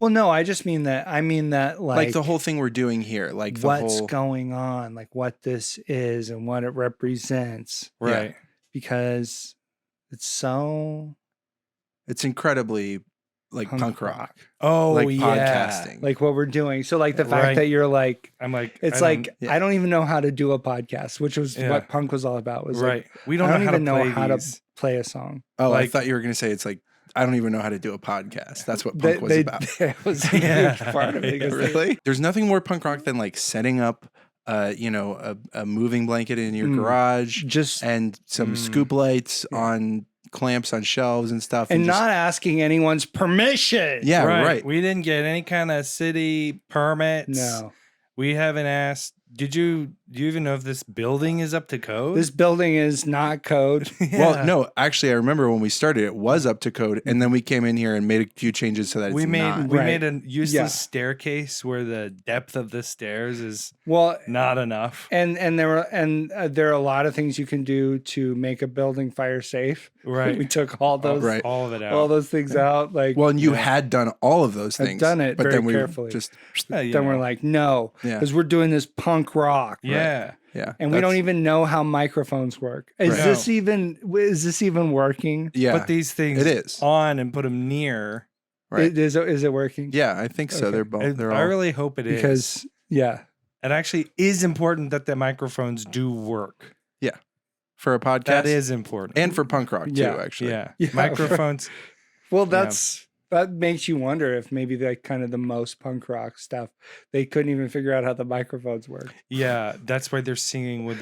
Well, no, I just mean that. I mean that like the whole thing we're doing here, like the what's whole going on, like what this is and what it represents. Right. Because it's incredibly like punk rock. Oh, like yeah. podcasting. like what we're doing. So like the fact Right. that you're like, I'm like, it's I like, don't- I don't even know how to do a podcast, which was Yeah. what punk was all about. Was right. like, We I don't, don't know even know how how to to play play a song. Oh, I like- thought you were gonna say it's like I don't even know how to do a podcast. That's what punk was about. That was a Yeah. huge part of it. Yeah, Really? There's nothing more punk rock than like setting up a moving blanket in your garage Just and some scoop lights on clamps on shelves and stuff. and just, not asking anyone's permission. yeah, right. We didn't get any kind of city permits. No. We haven't asked. Do you even know if this building is up to code? This building is not code. Well, no, actually, I remember when we started, it was up to code, and then we came in here and made a few changes so that we it's made not. we Right. made a useless Yeah. staircase where the depth of the stairs is Well, not enough. and there are a lot of things you can do to make a building fire safe. Right. We took all those right. All of it out. all those things out. Like, Well, and you had done all of those I've things. done it but very then we carefully. just then we're like, no, Yeah. because we're doing this punk rock. yeah. yeah, And we don't even know how microphones work. Is Right. this even working? Yeah, Put these things it is. on and put them near. Right. Is it working? Yeah, I think so. Okay. They're both. They're all. I really hope it is. Because it actually is important that the microphones do work. for a podcast. That is important. and for punk rock too. Yeah. Actually, Yeah. Yeah. Microphones. well, that makes you wonder if maybe like kind of the most punk rock stuff, they couldn't even figure out how the microphones work. Yeah. That's why they're singing with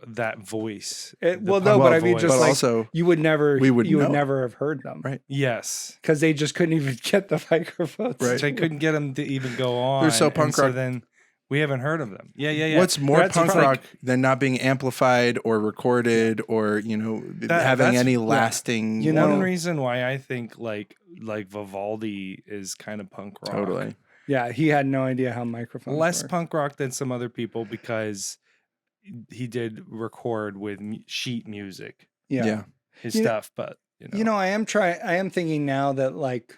that voice. Well, The no, but punk I mean, voice. just but like also you would never know. never have heard them, Right. Yes. Because they just couldn't even get the microphones. Right. I couldn't get them to even go on. They're so and punk so rock. then we haven't heard of them. Yeah. what's more That's punk like- rock than not being amplified or recorded or having that's- any yeah. lasting? You know- One reason why I think like Vivaldi is kind of punk rock. totally. Yeah, he had no idea how microphones Less work. punk rock than some other people because he did record with sheet music, Yeah. his You know- stuff. But I am thinking now that like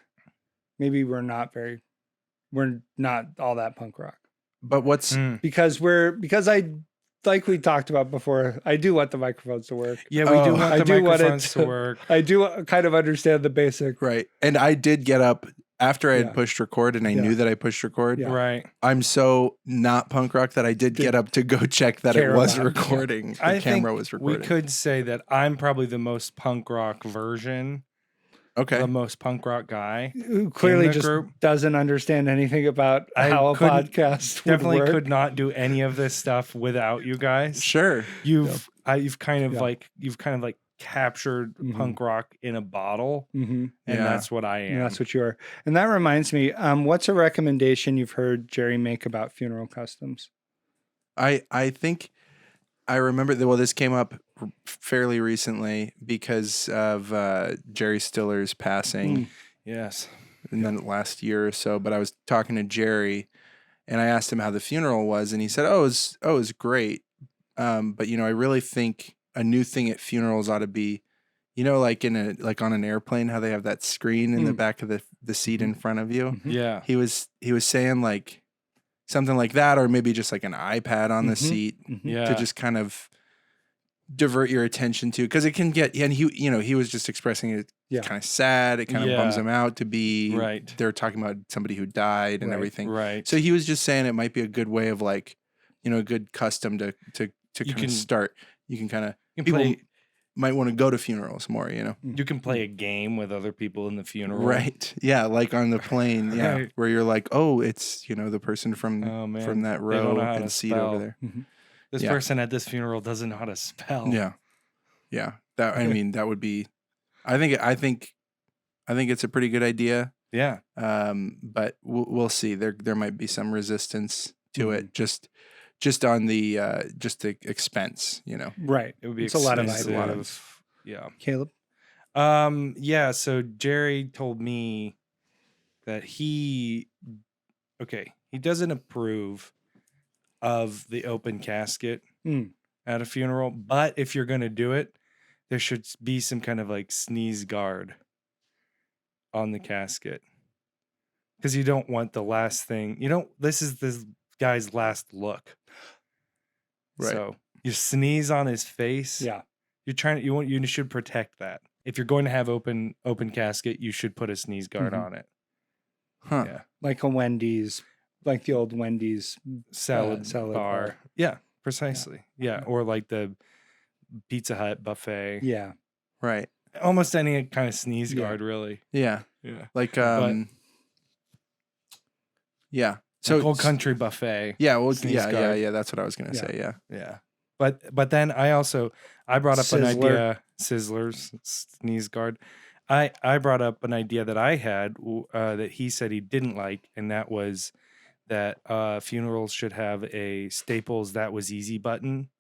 maybe we're not all that punk rock. But what's Because I like we talked about before, I do want the microphones to work. yeah, we do want I the do want it microphones to work. I do kind of understand the basic. right? And I did get up after I had Yeah. pushed record, and I Yeah. knew that I pushed record. Yeah. Right. I'm so not punk rock that I did get up to go check that it care was about it. recording. The I camera think was recording. we could say that I'm probably the most punk rock version, Okay. the most punk rock guy. Who clearly the just group. doesn't understand anything about I how a couldn't- podcast Definitely would work. could not do any of this stuff without you guys. Sure. You've kind of Yeah. like captured Mhm. punk rock in a bottle, Mm-hmm. and Yeah. that's what I am. That's what you are. And that reminds me, what's a recommendation you've heard Jerry make about funeral customs? I think I remember that. Well, this came up fairly recently because of Jerry Stiller's passing, Yes. and then last year or so. But I was talking to Jerry, and I asked him how the funeral was, and he said, "Oh, it was great." But I really think a new thing at funerals ought to be, like on an airplane, how they have that screen in the back of the seat in front of you. Yeah. He was saying like something like that, or maybe just like an iPad on the seat Yeah. to just kind of divert your attention to, because it can get. And he was just expressing it. Yeah. Kind of sad. It kind of bums Yeah. him out to be Right. They're talking about somebody who died and Right. everything. Right. So he was just saying it might be a good way of like, a good custom to You kind can- of start. You can kind of you can people play might want to go to funerals more. you can play a game with other people in the funeral. Right. Yeah. Like on the plane. Yeah. Right. Where you're like, oh, it's, the person from Oh, man. from that They don't know row how to and seat spell. over there. This Yeah. person at this funeral doesn't know how to spell. Yeah. Yeah. That would be, I think it's a pretty good idea. Yeah. But we'll see. There might be some resistance to it. Just on the expense, Right. It would be It's a lot of expensive. Yeah. Caleb? Yeah, so Jerry told me that he doesn't approve of the open casket at a funeral, but if you're going to do it, there should be some kind of like sneeze guard on the casket because you don't want the last thing. This is this guy's last look. Right. So you sneeze on his face. Yeah. You should protect that. If you're going to have open casket, you should put a sneeze guard Mhm. on it. Huh. Yeah. Like a Wendy's, like the old Wendy's Salad salad bar. bar. Yeah, precisely. Yeah. Yeah. Or like the Pizza Hut buffet. Yeah. Right. Almost any kind of sneeze Yeah. guard, really. Yeah. Yeah. Like yeah. So So Old Country buffet. Yeah, well sneeze yeah, guard. yeah, that's what I was gonna say. Yeah. Yeah. But then I brought up an Sizzler. idea, Sizzlers, sneeze guard. I brought up an idea that I had that he said he didn't like, and that was that funerals should have a Staples "That Was Easy" button,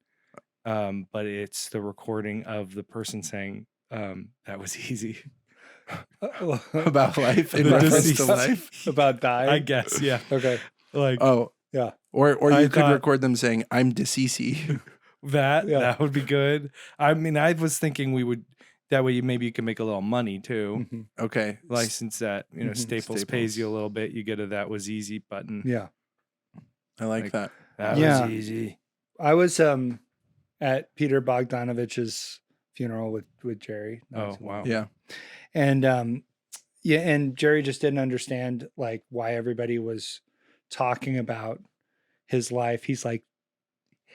but it's the recording of the person saying "That was easy." About life in The reference to deceased. life. About dying. I guess, yeah. Okay. Like Oh. Yeah. Or I you could thought- record them saying, I'm deceased. Yeah. that would be good. I mean, I was thinking we would that way maybe you can make a little money too. Mhm. Okay. License that, Mhm. Staples pays you a little bit. You get a "That Was Easy" button. Yeah. I like Like- that. That Yeah. was easy. I was at Peter Bogdanovich's funeral with Jerry. not Oh too long wow. Yeah. and and Jerry just didn't understand like why everybody was talking about his life. He's like,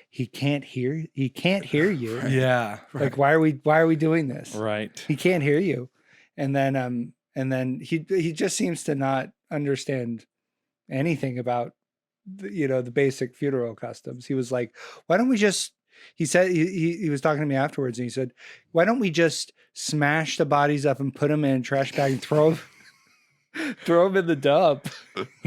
he can't hear you. Right. Yeah. Like, why are we doing this? Right. He can't hear you. And then he just seems to not understand anything about the basic funeral customs. He was like, why don't we just, he said, he was talking to me afterwards and he said, why don't we just smash the bodies up and put them in a trash bag and throw them in the dump?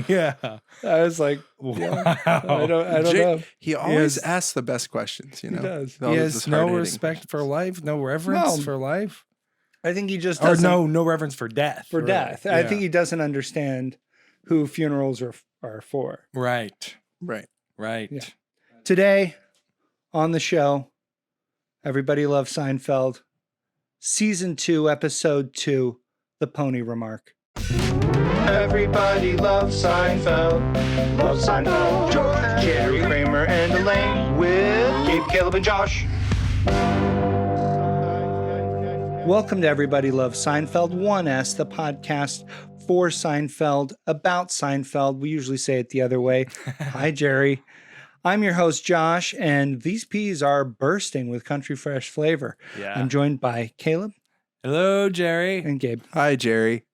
Yeah. I was like, Wow. yeah, I don't Jake, know. he always is- asks the best questions, you He know. does. All He this has no hard-hitting respect questions. for life, no reverence No. for life, I think he just or doesn't no reverence for death. for really. death. I Yeah. think he doesn't understand who funerals are for. Right. Right. Right. Yeah. Today on the show, Everybody Loves Seinfeld, Season 2, Episode 2, The Pony Remark. Everybody loves Seinfeld. Loves Seinfeld. George, Jerry, Kramer, and Elaine with Gabe, Caleb, and Josh. Welcome to Everybody Loves Seinfeld 1S, the podcast for Seinfeld, about Seinfeld. We usually say it the other way. Hi, Jerry. I'm your host, Josh, and these peas are bursting with country fresh flavor. Yeah. I'm joined by Caleb Hello, Jerry. and Gabe. Hi, Jerry.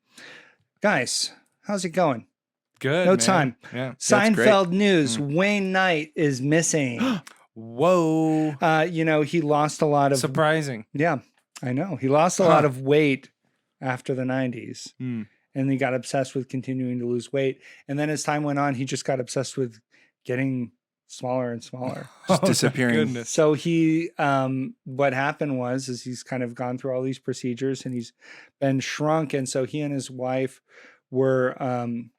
Guys, how's it going? Good. No man. time. Yeah. That's great. Seinfeld news. Wayne Knight is missing. Whoa. He lost a lot of... Surprising. Yeah, I know. He lost a lot of weight after the 90s. Hmm. And he got obsessed with continuing to lose weight. And then as time went on, he just got obsessed with getting smaller and smaller. Just Oh, my disappearing. goodness. So he, what happened is he's kind of gone through all these procedures and he's been shrunk. And so he and his wife were on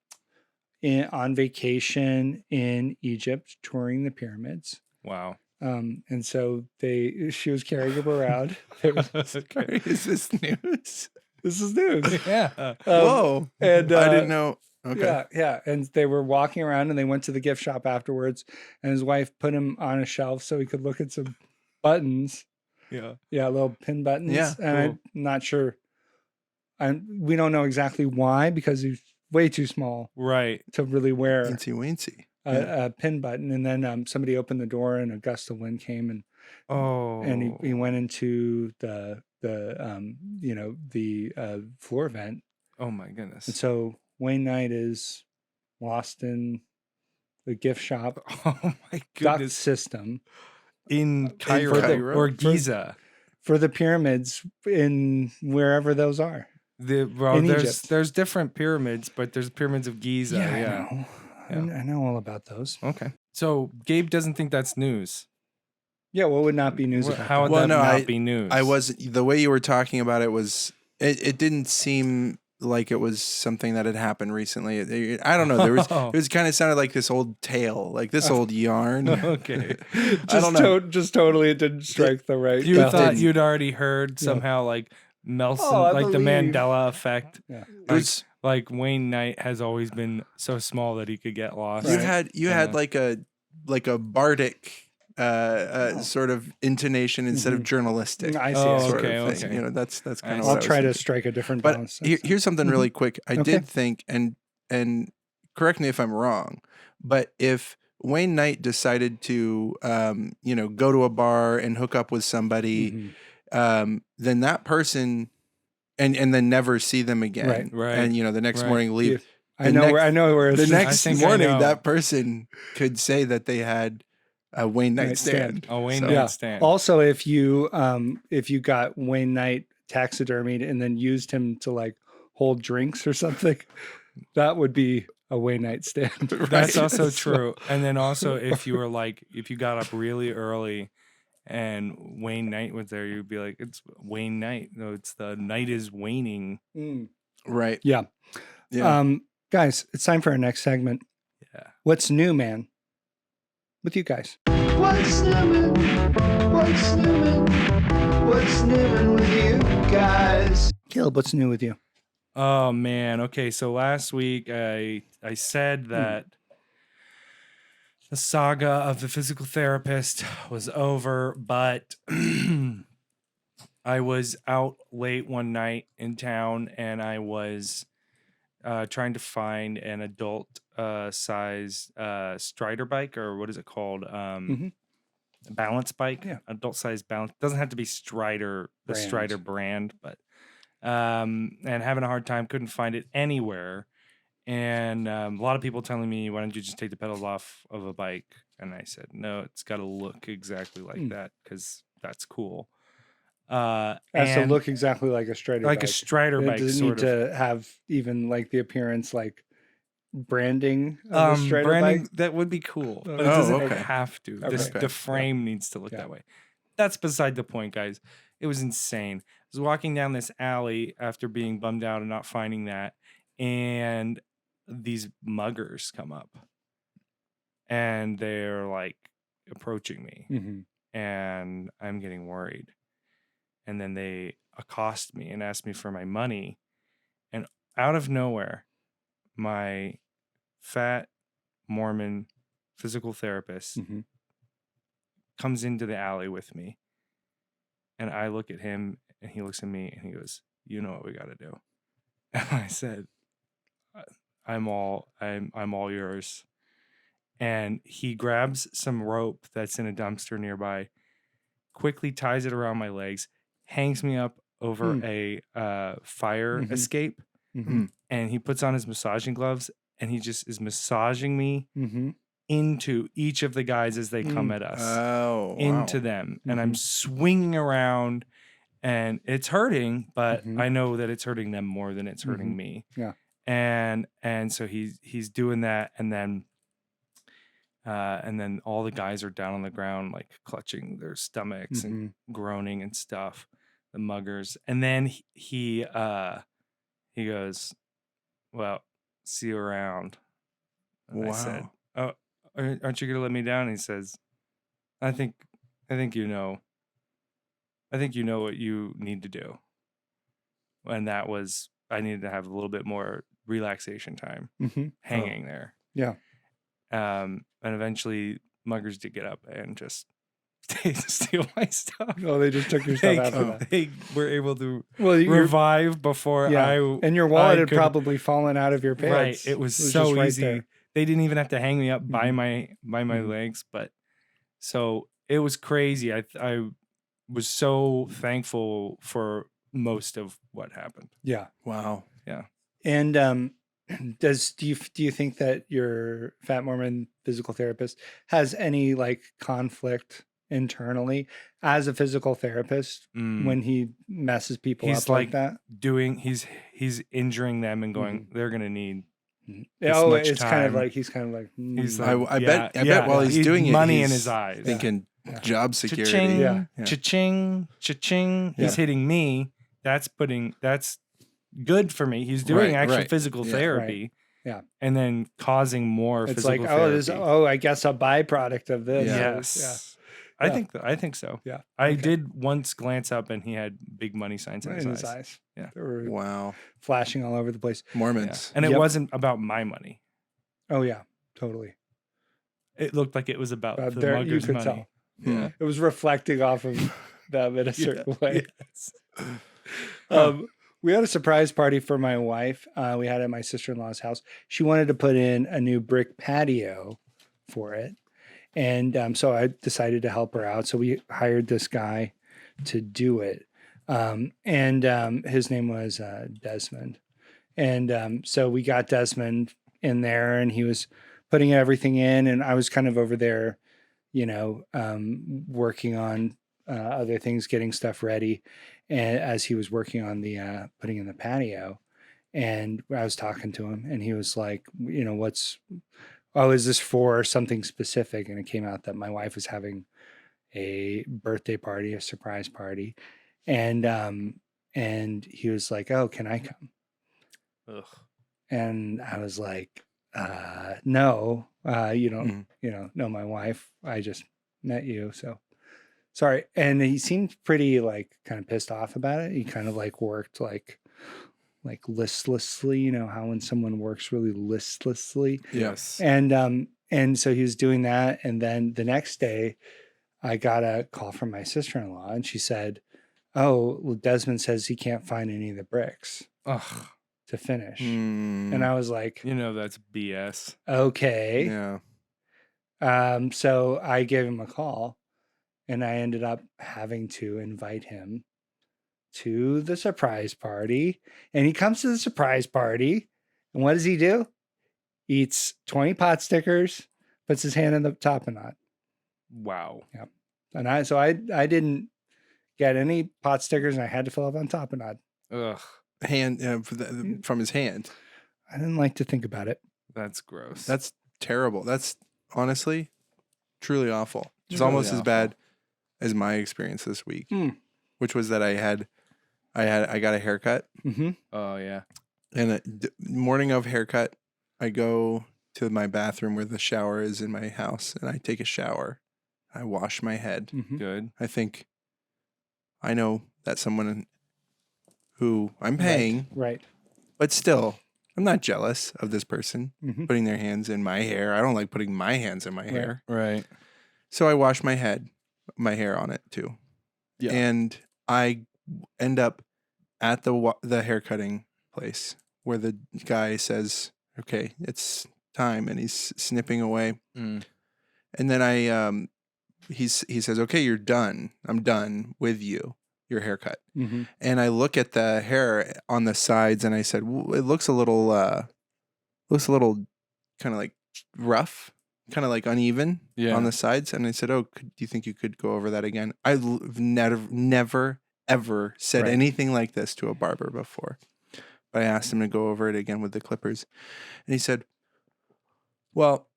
vacation in Egypt, touring the pyramids. Wow. And so she was carrying him around. Sorry, is this news? This is news. Yeah. Whoa. and, I didn't know. Okay. Yeah. And they were walking around and they went to the gift shop afterwards. And his wife put him on a shelf so he could look at some buttons. Yeah. Yeah, little pin buttons. Yeah, And I'm not sure. We don't know exactly why because he's way too small Right. to really wear Incy Wincy. a pin button. And then somebody opened the door and a gust of wind came and he went into the floor vent. Oh my goodness. And so Wayne Knight is lost in the gift shop Oh my duct goodness. system In Cairo, Cairo? or Giza. for the pyramids in wherever those are. In Egypt. There's different pyramids, but there's pyramids of Giza. I Yeah. know. Yeah. I know all about those. Okay. So Gabe doesn't think that's news. Yeah, what would not be news What- about How would that? Well, that no, not be news? I was the way you were talking about it was it didn't seem like it was something that had happened recently. I don't know. There was Oh. it was kind of sounded like this old tale, like this old yarn. Okay. Just I don't know. just totally it didn't strike the right. You bell. thought didn't. you'd already heard somehow like Melson, Oh, I like the believe. Mandela effect. Yeah. It was Like Wayne Knight has always been so small that he could get lost. Right. you had like a bardic sort of intonation instead of journalistic. I see. Oh, Sort okay, of thing. okay. You know, that's kind of I'll what I'll I was try to thinking. strike a different But balance. here's something really quick. I Okay. did think, and correct me if I'm wrong, but if Wayne Knight decided to, go to a bar and hook up with somebody, then that person, and then never see them again, Right. and the next Right. morning leave. I know where The it's next think I morning, know. that person could say that they had a Wayne Knight stand. A Wayne So- Knight stand. Also, if you got Wayne Knight taxidermied and then used him to like hold drinks or something, that would be a Wayne Knight stand. That's Right. also So- true. And then also if you got up really early and Wayne Knight was there, you'd be like, it's Wayne Knight. No, it's the night is waning. Right. Yeah. Yeah. Guys, it's time for our next segment. Yeah. What's new, man? With you guys. What's Newman? What's Newman? What's Newman with you guys? Caleb, what's new with you? Oh man. Okay. So last week I said that the saga of the physical therapist was over, but I was out late one night in town and I was trying to find an adult size Strider bike, or what is it called? Balance bike. Yeah. Adult size balance. Doesn't have to be Strider, the Brand. Strider brand, but and having a hard time, couldn't find it anywhere. And a lot of people telling me, why don't you just take the pedals off of a bike? And I said, no, it's got to look exactly like that because that's cool. Has to and look exactly like a Strider like bike. a Strider bike. Does it sort need of. to have even like the appearance like branding of the Strider Branding, bike? that would be cool, but it Oh, doesn't okay. have to. Okay. The frame needs to look Yeah. that way. That's beside the point, guys. It was insane. I was walking down this alley after being bummed out and not finding that, and these muggers come up, and they're like approaching me, and I'm getting worried. And then they accost me and ask me for my money, and out of nowhere, my fat Mormon physical therapist comes into the alley with me, and I look at him and he looks at me and he goes, you know what we got to do. And I said, I'm all yours. And he grabs some rope that's in a dumpster nearby, quickly ties it around my legs, hangs me up over a fire escape, and he puts on his massaging gloves and he just is massaging me into each of the guys as they come at us, into them. And I'm swinging around and it's hurting, but I know that it's hurting them more than it's hurting me. Yeah. And so he's doing that. And then all the guys are down on the ground, like clutching their stomachs and groaning and stuff, the muggers. And then he goes, well, see you around. And I said, oh, aren't you going to let me down? And he says, I think you know what you need to do. And that was, I needed to have a little bit more relaxation time hanging there. Yeah. And eventually muggers did get up and just steal my stuff. Oh, they just took your stuff after that. They were able to Well, revive before and your wallet had could- probably fallen out of your pants. Right. It was just so right easy. there. They didn't even have to hang me up by my legs, but so it was crazy. I was so thankful for most of what happened. Yeah. Wow. Yeah. And do you think that your fat Mormon physical therapist has any like conflict internally as a physical therapist when he messes people He's up like that? He's injuring them and going, they're gonna need Oh, much it's kind of time. like he's kind of like He's I like, bet while he's doing it, money in he's his eyes. thinking job security. Cha-ching, Yeah. cha-ching, cha-ching. Yeah. He's hitting me. That's good for me. He's doing Right, actual right. physical Yeah. therapy. Yeah. And then causing more it's physical like, therapy. I guess a byproduct of this. Yeah. Yes. I Yeah. think so. Yeah. I Okay. did once glance up and he had big money signs in In his his eyes. eyes. Yeah. They were Wow. flashing all over the place. Yeah. Mormons. And it Yep. wasn't about my money. Oh yeah, totally. It looked like it was about the There, you mugger's could money. tell. Yeah. It was reflecting off of them in a certain way. Yes. We had a surprise party for my wife. We had it at my sister-in-law's house. She wanted to put in a new brick patio for it. And so I decided to help her out. So we hired this guy to do it. His name was Desmond. So we got Desmond in there and he was putting everything in. And I was kind of over there, working on other things, getting stuff ready. And as he was working on the putting in the patio, and I was talking to him, and he was like, is this for something specific? And it came out that my wife was having a birthday party, a surprise party, and he was like, "Oh, can I come?" Ugh. And I was like, "No, you don't, Mm. know my wife. I just met you, so." Sorry. And he seemed pretty kind of pissed off about it. He kind of worked like listlessly, how when someone works really listlessly. Yes. And so he was doing that. And then the next day I got a call from my sister-in-law and she said, "Oh, well, Desmond says he can't find any of the bricks Ugh. to finish." Mm. And I was like, That's BS. okay. Yeah. So I gave him a call. And I ended up having to invite him to the surprise party. And he comes to the surprise party. And what does he do? Eats 20 pot stickers, puts his hand in the top and knot. Wow. And I didn't get any pot stickers and I had to fill up on top and knot. Ugh. From his hand. I didn't like to think about it. That's gross. That's terrible. That's honestly truly awful. It's Really almost as awful. bad as my experience this week, Mm. which was that I got a haircut, Mm-hmm. Oh yeah. and the morning of haircut, I go to my bathroom where the shower is in my house, and I take a shower. I wash my head. Mm-hmm. Good. I think I know that someone who I'm paying, Right. but still, I'm not jealous of this person Mm-hmm. putting their hands in my hair. I don't like putting my hands in my hair. Right. So I wash my hair on it too. Yeah. And I end up at the hair cutting place where the guy says, "Okay, it's time," and he's snipping away. Mm. And then he says, "Okay, you're done. I'm done with your haircut." Mm-hmm. And I look at the hair on the sides, and I said, "It looks a little kind of like rough, kind of like uneven Yeah. on the sides." And I said, "Oh, do you think you could go over that again?" I've never ever said Right. anything like this to a barber before, but I asked him to go over it again with the clippers, and he said, "Well,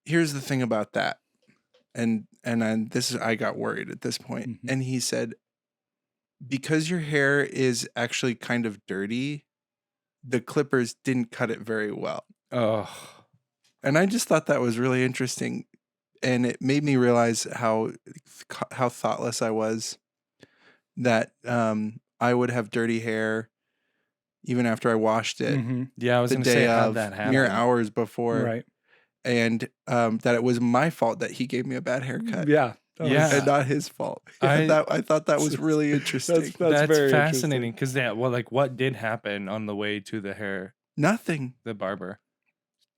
here's the thing about that," and I got worried at this point, Mhm. and he said, "Because your hair is actually kind of dirty, the clippers didn't cut it very well." Ugh. And I just thought that was really interesting, and it made me realize how thoughtless I was. That I would have dirty hair even after I washed it Mm-hmm. Yeah, I was the gonna say day how'd of, that happen. mere hours before, Right. and that it was my fault that he gave me a bad haircut, Yeah. That Yeah. was- and not his fault. I- I thought that was really interesting. That's That's very fascinating because what did happen on the way to Nothing. the barber?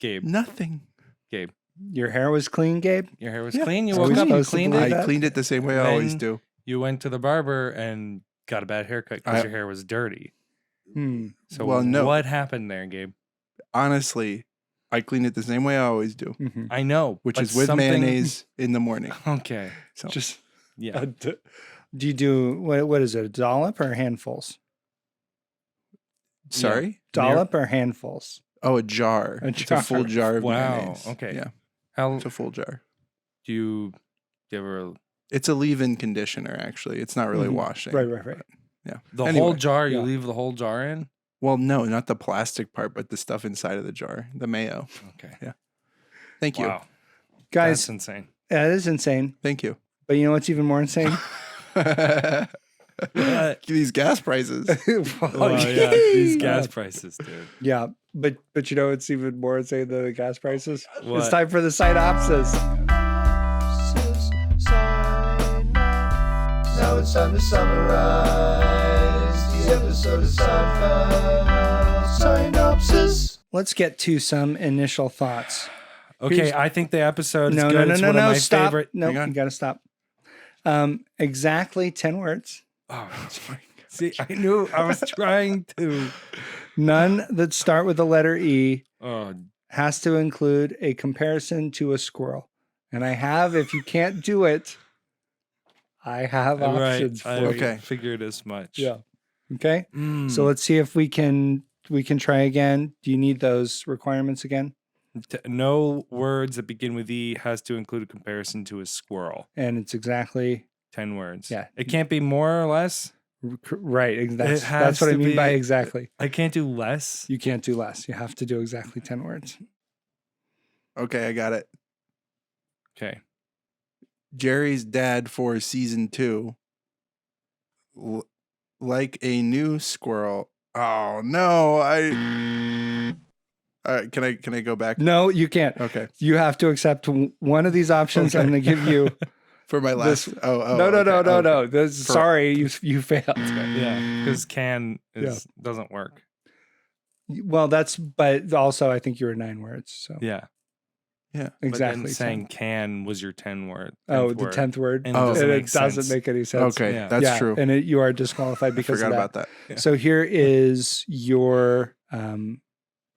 Gabe, Nothing. Your hair was clean, Gabe? your hair was Yeah. clean. You Are woke we up and supposed to cleaned believe it. that? I cleaned it the same way I always Then- do. You went to the barber and got a bad haircut because I- your hair was dirty. Hmm. So Well, no. what happened there, Gabe? Honestly, I cleaned it the same way I always do, Mm-hmm. I know, which but is with something- mayonnaise in the morning. Okay. So Just Yeah. do you do what is it? A dollop or handfuls? sorry. Dollop or handfuls? Oh, a jar. A It's a full jar. jar of Wow, mayonnaise. okay. Yeah, How it's a full jar. do you ever It's a leave-in conditioner, actually. It's not really Mhm. washing. Right. Yeah. the Anyway. whole jar? You Yeah. leave the whole jar in? Well, no, not the plastic part, but the stuff inside of the jar, the mayo. Okay. Thank you. Wow. Guys, That's insane. that is insane. Thank you. But you know what's even more insane? These gas prices. Oh, yeah. These gas prices, dude. Yeah, but you know what's even more insane than the gas prices? It's What? time for the SeinOpsis. Now it's time to summarize the episode of Seinfeld. SeinOpsis. Let's get to some initial thoughts. Okay, Here's- I think the episode is No, good. It's one of my stop. favorite. No, Hang on. you got to stop. Exactly 10 words. Oh, see, I knew I was trying to. None that start with the letter E Oh, has to include a comparison to a squirrel. And I have, if you can't do it, I have options right. for I you. Okay. figured as much. Yeah. Okay. Mm. So let's see if we can try again. Do you need those requirements again? No words that begin with E has to include a comparison to a squirrel. And it's exactly 10 words. Yeah. It can't be more or less. right. That's has what I to mean by be- exactly. I can't do less. You can't do less. You have to do exactly 10 words. Okay, I got it. Okay. Jerry's dad for season 2. Like a new squirrel. Oh no! All right, can I go back? No, you can't. Okay, You have to accept one of these options. I'm going to give you. for my last. This- oh, no. okay. This, For- sorry, you failed. Yeah. Because can doesn't work. Well, but also I think you were 9 words. So Yeah. Yeah. exactly. But then saying can was your 10 word. oh, 10th the word. 10th word. And Oh. it doesn't And make it doesn't sense. make any sense. Okay, Yeah. that's Yeah, true. And you are disqualified I because forgot of that. about that. Yeah. So here is your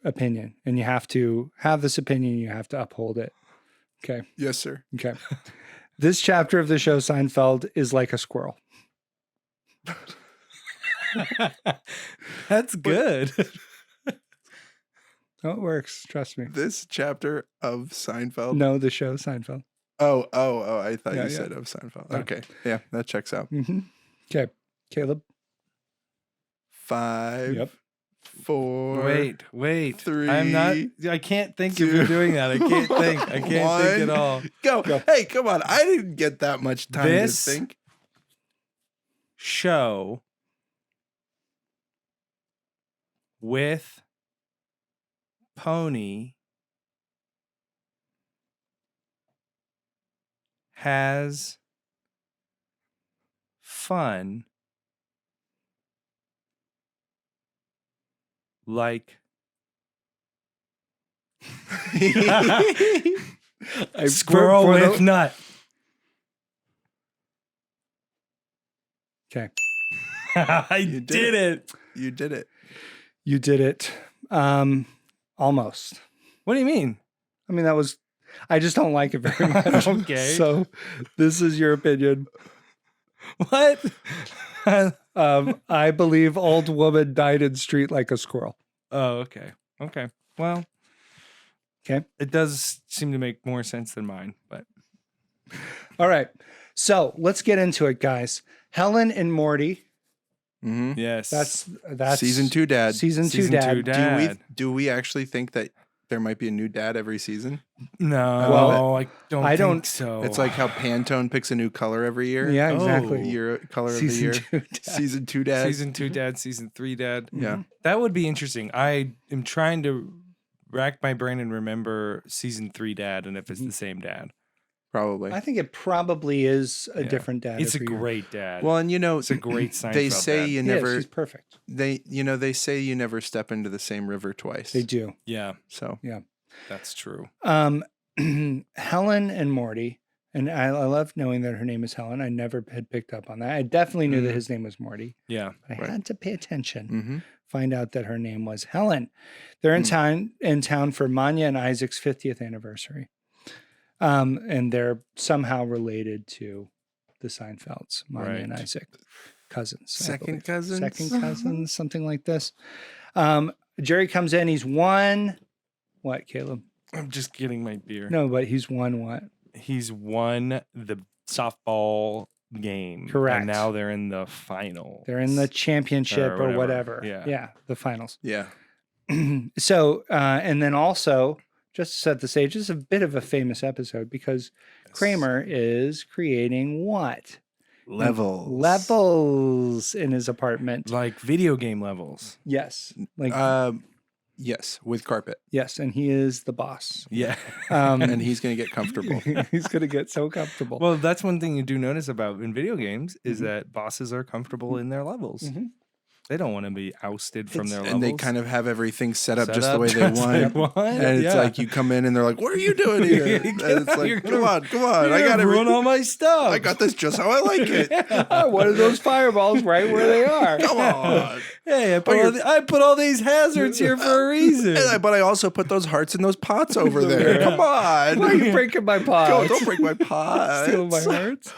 opinion, and you have to have this opinion. You have to uphold it. Okay. Yes, sir. Okay. This chapter of the show Seinfeld is like a squirrel. That's good. Oh, it works. Trust me. This chapter of Seinfeld. No, the show Seinfeld. Oh! I thought Yeah, you yeah. said of Seinfeld. No. Okay, yeah, that checks out. Mm-hmm. Okay. Caleb. 5. Yep. 4. Wait. 3. I'm not. I can't think if 2, you're doing that. I can't think. I can't think at 1. all. Go. Go. Hey, come on! I didn't get that much time This- to think. Show with Pony has fun like squirrel for with the- nut. Okay. I You did it. You did it. You did it. Almost. What do you mean? I mean, I just don't like it very much. Okay. So this is your opinion. What? I believe old woman died in street like a squirrel. Oh, okay. Okay. Well, Okay. it does seem to make more sense than mine, but All right. So let's get into it, guys. Helen and Morty. Mm-hmm. yes. That's Season 2 dad. Season two Season dad. two dad. Do we actually think that there might be a new dad every season? No, Well, I don't I think don't- so. It's like how Pantone picks a new color every year. Yeah, Oh. exactly. Year color of Season the year. 2 dad. Season 2 dad. season 2 dad, season 3 dad. Yeah. That would be interesting. I am trying to rack my brain and remember season 3 dad and if it's the same dad. Probably. I think it probably is a Yeah. different dad. It's a every year. great dad. Well, and it's a great Seinfeld they say dad. you He is. never He's perfect. they say you never step into the same river twice. They do. Yeah, So that's true. Helen and Morty, and I love knowing that her name is Helen. I never had picked up on that. I definitely knew that his name was Morty, Yeah. but I Right. had to pay attention, mhm. find out that her name was Helen. They're in town for Manya and Isaac's 50th anniversary. And they're somehow related to the Seinfelds, Manya and Right. Isaac, cousins. I Second believe. cousins? Second cousins, something like this. Jerry comes in. He's won. What, Caleb? I'm just getting my beer. No, but he's won what? He's won the softball game. Correct. And now they're in the final. They're in the championship Or or whatever. whatever. Yeah, the finals. Yeah. So, and then also, just to set the stage, this is a bit of a famous episode because Kramer is creating what? Levels In his apartment. Like video game levels. Yes. Like yes, with carpet. yes, and he is the boss. Yeah. And he's going to get comfortable. He's going to get so comfortable. Well, that's one thing you do notice about in video games is Mhm. that bosses are comfortable in their levels. Mhm. They don't want to be ousted from their levels. And they kind of have everything set up Set just up the way just they they want. want. And it's Yeah. like you come in and they're like, "What are you doing here?" Get And it's out, you're like, gonna- come on. You're I got gonna ruin everything. all my stuff. I got this just how I like it. I wanted those fireballs right where they are. Come on. Hey, I put all these hazards here for a reason. But I also put those hearts in those pots over there. Come on. Why are you breaking my pots? Don't break my pots. Stealing my hearts.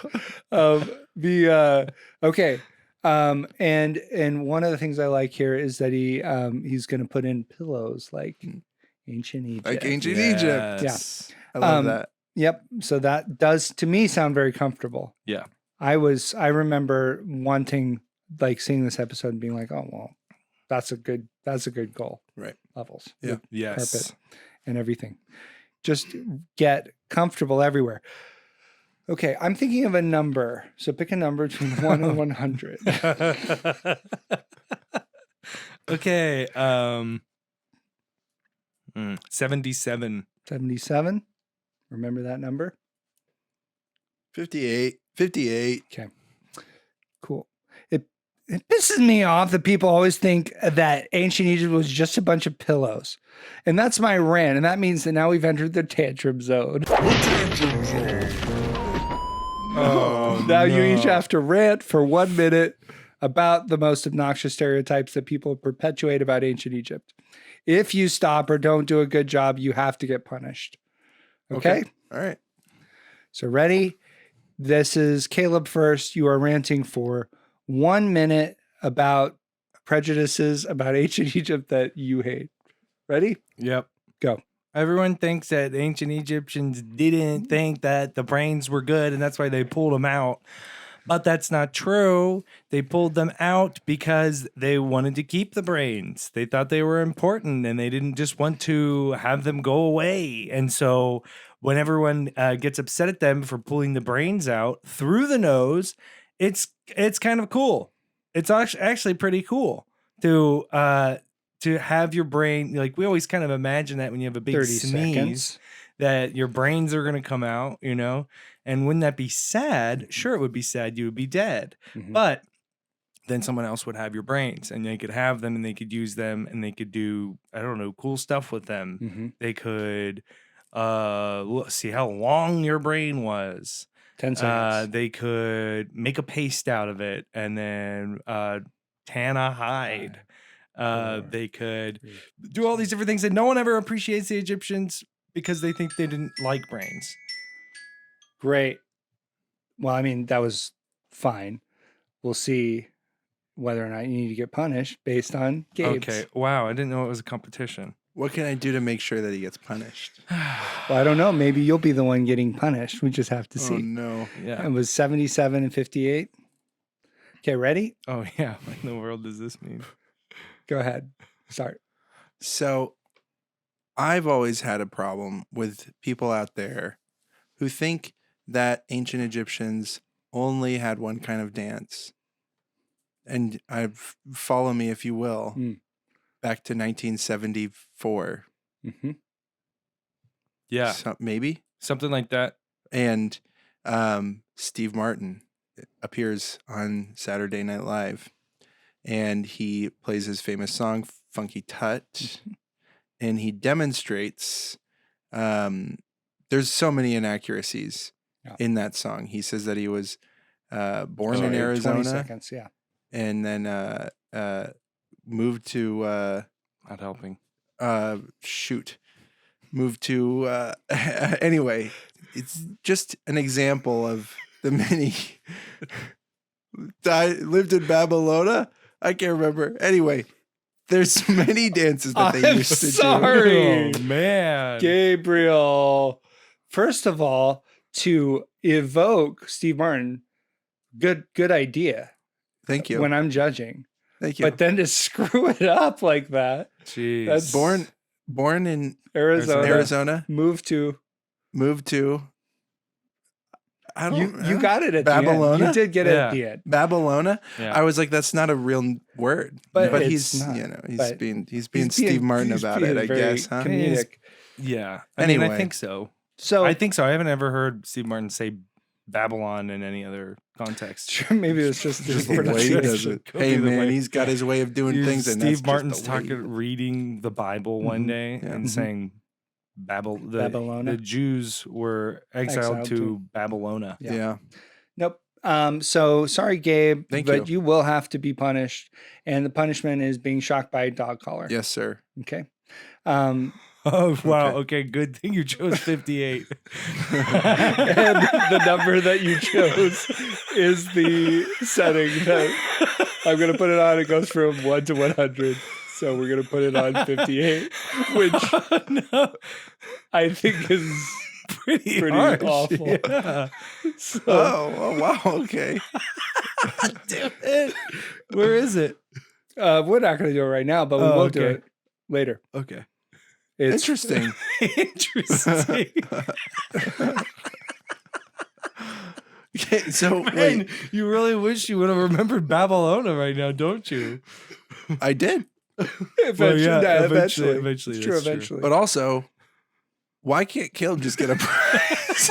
Okay. And one of the things I like here is that he's going to put in pillows like ancient Egypt. Like ancient Egypt. Yes. I love Um, that. Yep. So that does to me sound very comfortable. Yeah. I remember wanting like seeing this episode and being like, oh well, that's a good goal. Right. Levels. Yeah. with Yes. Carpet and everything. Just get comfortable everywhere. Okay, I'm thinking of a number. So pick a number between 1 and 100. Okay. 77. 77. Remember that number? 58. 58. Okay. Cool. It pisses me off that people always think that ancient Egypt was just a bunch of pillows. And that's my rant. And that means that now we've entered the tantrum zone. Oh, Now you each have to rant for 1 minute about the most obnoxious stereotypes that people perpetuate about ancient Egypt. If you stop or don't do a good job, you have to get punished. Okay? All right. So ready? This is Caleb first. You are ranting for 1 minute about prejudices about ancient Egypt that you hate. Ready? Yep. Go. Everyone thinks that ancient Egyptians didn't think that the brains were good, and that's why they pulled them out. But that's not true. They pulled them out because they wanted to keep the brains. They thought they were important, and they didn't just want to have them go away. And so when everyone gets upset at them for pulling the brains out through the nose, it's kind of cool. It's actually pretty cool to have your brain, like we always kind of imagine that when you have a big 30 sneeze seconds. that your brains are going to come out, you know? And wouldn't that be sad? Sure, it would be sad. You would be dead. Mhm. But then someone else would have your brains and they could have them and they could use them and they could do, I don't know, cool stuff with them. Mhm. They could see how long your brain was. 10 seconds. They could make a paste out of it and then tan a hide. They could do all these different things that no one ever appreciates the Egyptians because they think they didn't like brains. Great. Well, I mean, that was fine. We'll see whether or not you need to get punished based on Gabe's. Okay. Wow. I didn't know it was a competition. What can I do to make sure that he gets punished? Well, I don't know. Maybe you'll be the one getting punished. We just have to Oh, see. no. Yeah. It was 77 and 58. Okay, ready? Oh, yeah. What in the world does this mean? Go ahead. Start. So I've always had a problem with people out there who think that ancient Egyptians only had one kind of dance. And follow me, if you will, back to 1974. Mm-hmm. Yeah. Maybe. Something like that. And Steve Martin appears on Saturday Night Live. And he plays his famous song, Funky Tut. And he demonstrates, there's so many inaccuracies in that song. He says that he was born in Arizona. 20 seconds, yeah. And then moved to... Not helping. Moved to... anyway, it's just an example of the many... lived in Babylonia? I can't remember. Anyway, there's many dances that they used to sorry. Oh, man. Gabriel. First of all, to evoke Steve Martin, good idea. Thank you. When I'm judging. Thank you. But then to screw it up like that. Jeez. That's born in Arizona. Arizona, Moved to moved to I don't You got it at the end. Babylona? You did get it at Yeah. the end. Babylona. Yeah. I was like, that's not a real word, But but it's he's not. he's But being Steve Martin he's about it, being I very guess. Huh? comedic. Yeah. I mean, I Anyway. think so. So I think so. I haven't ever heard Steve Martin say Babylon in any other context. maybe it's just Just his the way he pronunciation. does it. Could Hey be the man, way- he's got his way of doing things, and that's Steve Martin's just the way he talking, reading the Bible one Mhm. day Yeah. and Mhm. saying Babylona. the Jews were exiled to Babylona. Yeah. Yeah. Nope. So sorry, Gabe, Thank but you. you will have to be punished, and the punishment is being shocked by a dog collar. Yes, sir. Okay. Um, Oh wow! Okay, good thing you chose 58. and the number that you chose is the setting that I'm going to put it on. It goes from 1 to 100. So we're going to put it on 58, which No, I think is pretty harsh. awful. Yeah. So, Oh wow. Okay. Damn it! Where is it? we're not going to do it right now, but we Oh, will do okay. it later. Okay, It's Interesting. interesting. Okay, so Man, wait, you really wish you would have remembered Babylona right now, don't you? I did, Eventually, yeah, yeah, eventually, eventually. It's true, that's true. eventually. but also, why can't Caleb just get a prize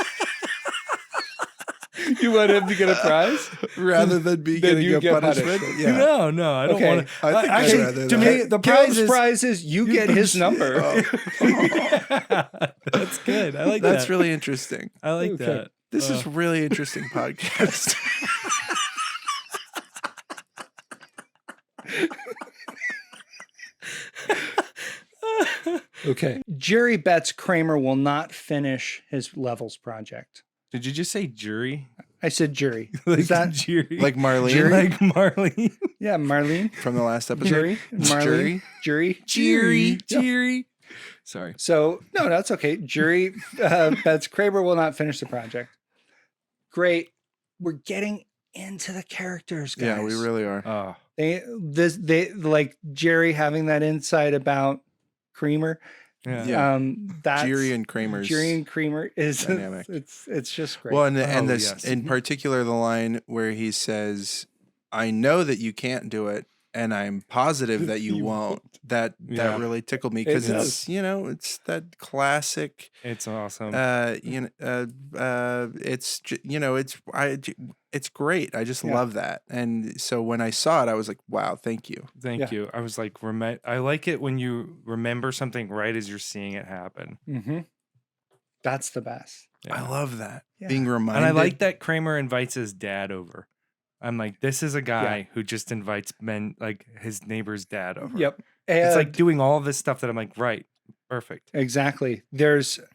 You want him to get a prize? rather than be Then getting you a get punishment? punishment. Yeah. No, I don't Okay. want to. I think I'd Actually, rather to that. me, the prize is prize is you get his number. Oh, Yeah, that's good. I like that's that. really interesting. I like Okay. that. This is really interesting podcast. Okay. Jerry bets Kramer will not finish his levels project. Did you just say jury? I said jury. Like Is that jury? Like Marlene Jerry? like Marlene? yeah, Marlene? from the last episode. Jury? Marlene? Jury? Jury. Yeah. Jury. Sorry. So no, that's okay. Jury bets Kramer will not finish the project. Great. We're getting into the characters, guys. Yeah, we really are. Oh, they like Jerry having that insight about Kramer. yeah. Yeah. That's Jerry and Kramer's Jerry and Kramer is dynamic. It's just great. Well, and Oh, this yes. in particular, the line where he says, "I know that you can't do it, and I'm positive that you won't." That Yeah. really tickled me because It it's it's that classic. It's awesome. It's great. I just Yeah. love that. And so when I saw it, I was like, wow, thank you. Thank yeah. you. I was like, I like it when you remember something right as you're seeing it happen. Mm-hmm. That's the best. Yeah. I love that. Yeah. Being reminded. And I like that Kramer invites his dad over. I'm like, this is a guy who just invites like his neighbor's dad over. Yep. It's like And- doing all this stuff that I'm like, right, perfect. exactly.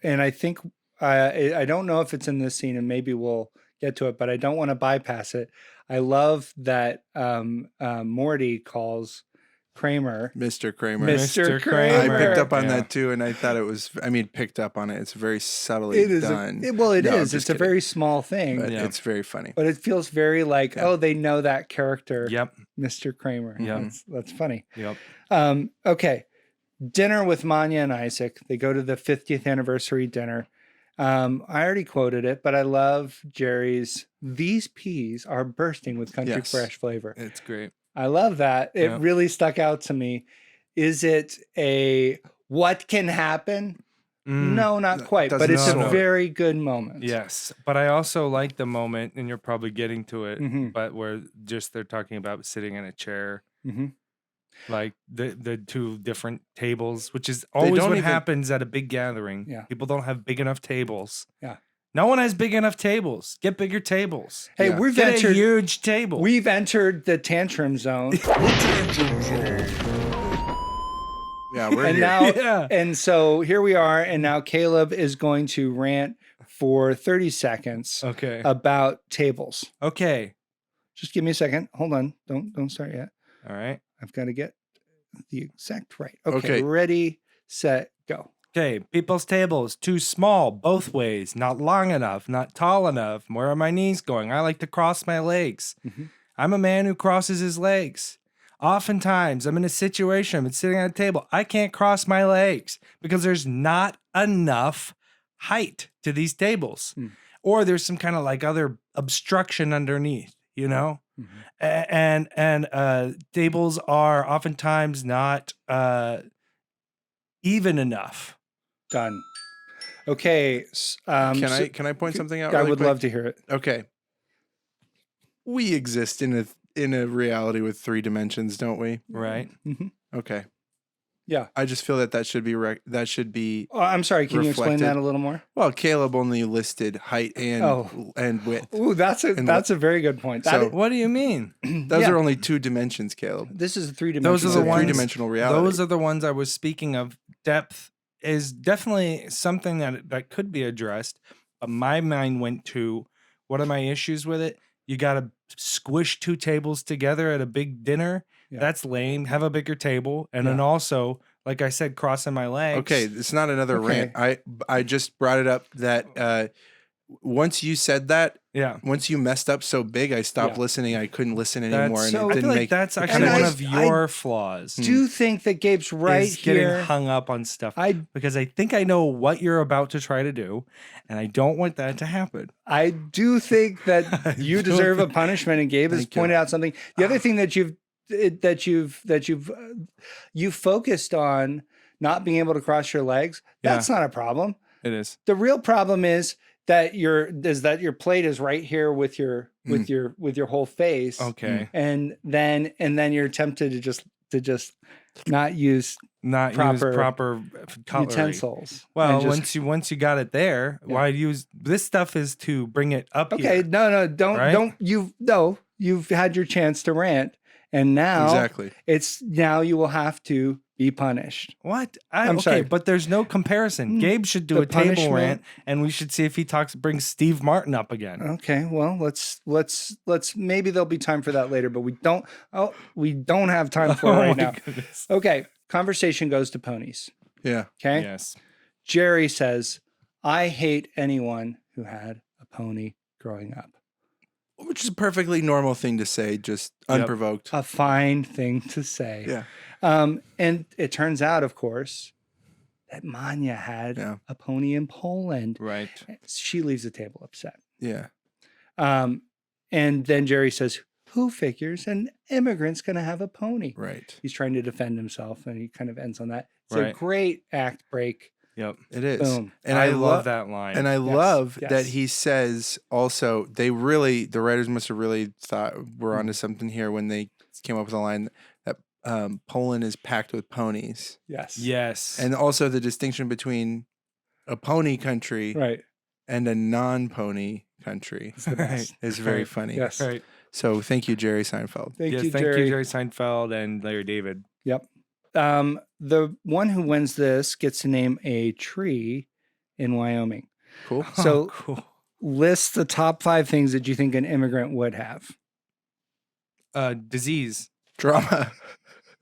And I think I don't know if it's in this scene, and maybe we'll get to it, but I don't want to bypass it. I love that Morty calls Kramer Mr. Kramer. Mr. Mr. Kramer. I picked up on Yeah. that too, and I thought it was. I mean, picked up on it. It's very subtly It is. done. It No, I'm is. just It's a kidding. very small thing, But Yeah. it's very funny. but it feels very like, Yeah. oh, they know that character, Yep. Mr. Kramer. Yep. That's funny. Yep. Okay. Dinner with Manya and Isaac. They go to the 50th anniversary dinner. I already quoted it, but I love Jerry's, "These peas are bursting with country Yes. fresh flavor." It's great. I love that. It Yeah. really stuck out to me. Is it a what can happen? No, not No, quite, but it's doesn't a sound- very good moment. Yes. But I also like the moment, and you're probably getting to it, Mhm. but where just they're talking about sitting in a chair, Mhm. like the two different tables, which is always don't what even- happens at a big gathering. Yeah. People don't have big enough tables. Yeah. No one has big enough tables. Get bigger tables. Hey, Yeah. we've Get a entered. huge table. We've entered the tantrum zone, Yeah, we're and here. now, Yeah. and so here we are, and now Caleb is going to rant for 30 seconds Okay. about tables. Okay. Just give me a second. Hold on. Don't start yet. All right. I've got to get the exact right. Okay. Okay. Ready, set, go. Okay. People's tables too small both ways. Not long enough. Not tall enough. Where are my knees going? I like to cross my legs. Mhm. I'm a man who crosses his legs. Oftentimes, I'm in a situation, I'm sitting at a table. I can't cross my legs because there's not enough height to these tables. Hmm. or there's some kind of like other obstruction underneath, you know? Mhm. And tables are oftentimes not even enough. Done. Okay. Can I point something out? I really would quick? love to hear it. Okay. We exist in a reality with 3 dimensions, don't we? Right. Mhm. Okay. Yeah. I just feel that should be Oh, I'm sorry. Can you explain reflected. that a little more? well, Caleb only listed height and width. Ooh, that's a very good point. So- What do you mean? Those yeah. are only 2 dimensions, Caleb. This is a 3 Those dimensional. are the It's a ones- three-dimensional reality. Those are the ones I was speaking of. Depth is definitely something that could be addressed. But my mind went to, what are my issues with it? You got to squish 2 tables together at a big dinner. Yeah. That's lame. Have a bigger table. And then Yeah. also, like I said, crossing my legs. Okay, it's not another Okay. rant. I just brought it up that once you said that, Yeah. once you messed up so big, I stopped Yeah. listening. I couldn't listen That's, anymore, and so- it I didn't feel like make. that's it actually kinda one just- of your flaws. do think that Gabe's right is getting here. hung up on stuff. I Because I think I know what you're about to try to do, and I don't want that to happen. I do think that you don't deserve a think- punishment, and Gabe has Thank you. pointed out something. The other thing that you've focused on not being able to cross your legs. That's not a problem. It is. The real problem is that your plate is right here with your whole face. Okay. And then you're tempted to just not use Not Proper use proper cutlery. utensils. Well, and just- once you got it there, Yeah. why use this stuff is to bring it up okay, here. don't Right? you've had your chance to rant, and now Exactly. now you will have to be punished. What? I'm okay, sorry. but there's no comparison. Hmm. Gabe should do The a table punishment- rant, and we should see if he brings Steve Martin up again. Okay, well, let's maybe there'll be time for that later, but we don't have time for it right my now. goodness. Okay, conversation goes to ponies. Yeah. Okay? Yes. Jerry says, "I hate anyone who had a pony growing up." Which is a perfectly normal thing to say, just Yep. unprovoked. A fine thing to say. Yeah. And it turns out, of course, that Manya had Yeah. a pony in Poland. Right. She leaves the table upset. Yeah. And then Jerry says, "Who figures an immigrant's going to have a pony?" Right. He's trying to defend himself, and he kind of ends on that. It's a Right. great act break. Yep. It is. Boom. And I I love that line. And I love yes. that he says also, the writers must have really thought we're onto something here when they came up with a line that Poland is packed with ponies. Yes. yes. And also the distinction between a pony country Right. and a non-pony country It's the best. is very Right. funny. Yes. right. So thank you, Jerry Seinfeld. Thank Yes, you, thank Jerry. you, Jerry Seinfeld and Larry David. Yep. The one who wins this gets to name a tree in Wyoming. Cool. So Oh, cool. list the top 5 things that you think an immigrant would have. Disease. Drama.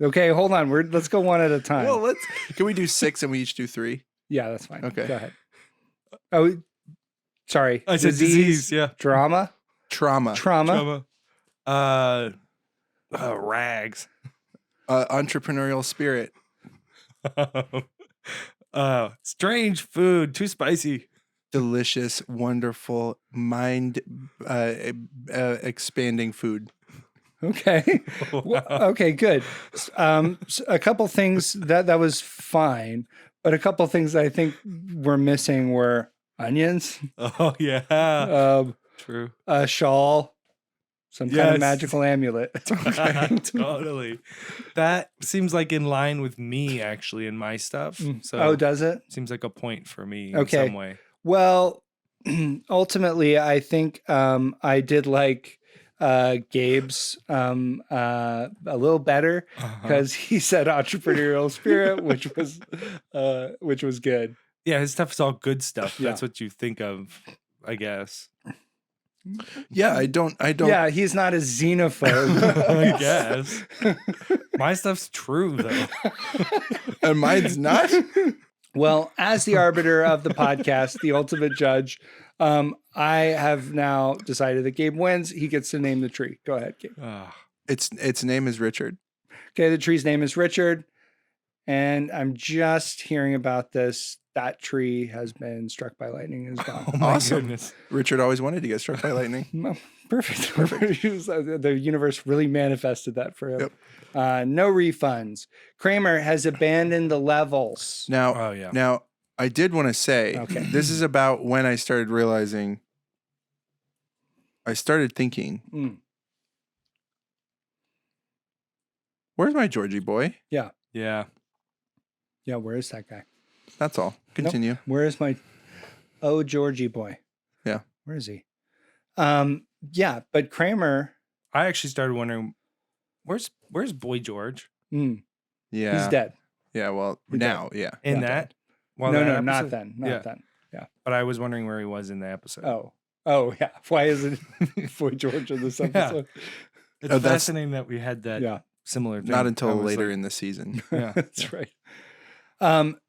Okay, hold on. Let's go one at a time. Well, can we do 6 and we each do 3? Yeah, that's fine. Okay. Go ahead. Oh, sorry. I said disease. Yeah. Drama. Trauma. Trauma. Rags. Entrepreneurial spirit. Strange food. Too spicy. Delicious, wonderful, mind expanding food. Okay. Well, okay, good. A couple things that was fine, but a couple things that I think were missing were onions, Oh yeah. True. a shawl, some kind of Yes. magical amulet. Totally. That seems like in line with me actually in my stuff. So Oh, does it? seems like a point for me Okay. in some way. Well, ultimately, I think I did like Gabe's a little better because he said entrepreneurial spirit, which was good. Yeah, his stuff is all good stuff. Yeah. That's what you think of, I guess. Yeah, I don't. Yeah, he's not a xenophobe. I guess. My stuff's true though. And mine's not. Well, as the arbiter of the podcast, the ultimate judge, I have now decided that Gabe wins. He gets to name the tree. Go ahead, Gabe. Ah, Its name is Richard. Okay, the tree's name is Richard. And I'm just hearing about this. That tree has been struck by lightning and is gone. Oh my Awesome. goodness. Richard always wanted to get struck by lightning. No, perfect. The universe really manifested that for him. No refunds. Kramer has abandoned the levels. Now, Oh yeah. now I did want to say, Okay. this is about when I started realizing, I started thinking, Mm. where's my Georgie boy? Yeah. Yeah, where is that guy? That's all. Continue. Where is my Georgie boy? Yeah. Where is he? Yeah, but Kramer, I actually started wondering, where's Boy George Yeah. he's dead. Yeah. Well, He's now, yeah. in Yeah. that? No, That not episode- then. Not Yeah. then. Yeah. But I was wondering where he was in the episode. Oh, yeah. Why isn't Boy George in this Yeah. episode? It's Oh, that's- fascinating that we had that Yeah, similar thing. Not until I was later like, in the season. Yeah. that's right.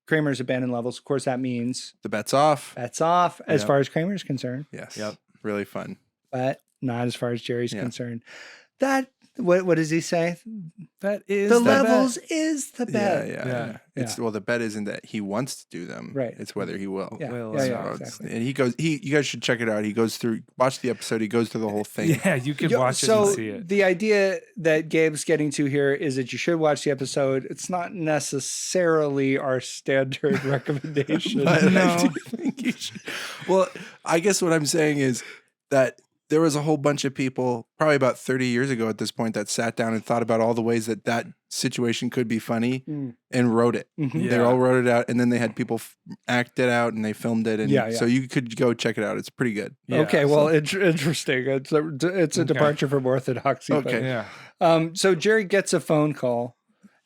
Kramer's abandoned levels. Of course, that means The bet's off. that's off as Yep. far as Kramer's concerned, Yes. Yep. Really fun. but not as far as Jerry's Yeah. concerned. That what does he say? That is The bet. levels is the bet. Yeah. It's well, the bet isn't that he wants to do them. Right. It's whether he will. Yeah, Well, yeah, so yeah, it's- exactly. And he goes. You guys should check it out. He goes through. Watch the episode. He goes through the whole thing. Yeah, you could Yo, watch it so and see it. the idea that Gabe's getting to here is that you should watch the episode. It's not necessarily our standard recommendation. But I No. do think you should. Well, I guess what I'm saying is that there was a whole bunch of people, probably about 30 years ago at this point, that sat down and thought about all the ways that that situation could be funny Mm. and wrote it. Mhm. Yeah. They all wrote it out, and then they had people act it out, and they filmed it. And Yeah, so you could go check it out. It's pretty good. Yeah, Okay, well, interesting. It's a Okay. departure from orthodoxy. but- Okay. Yeah. So Jerry gets a phone call,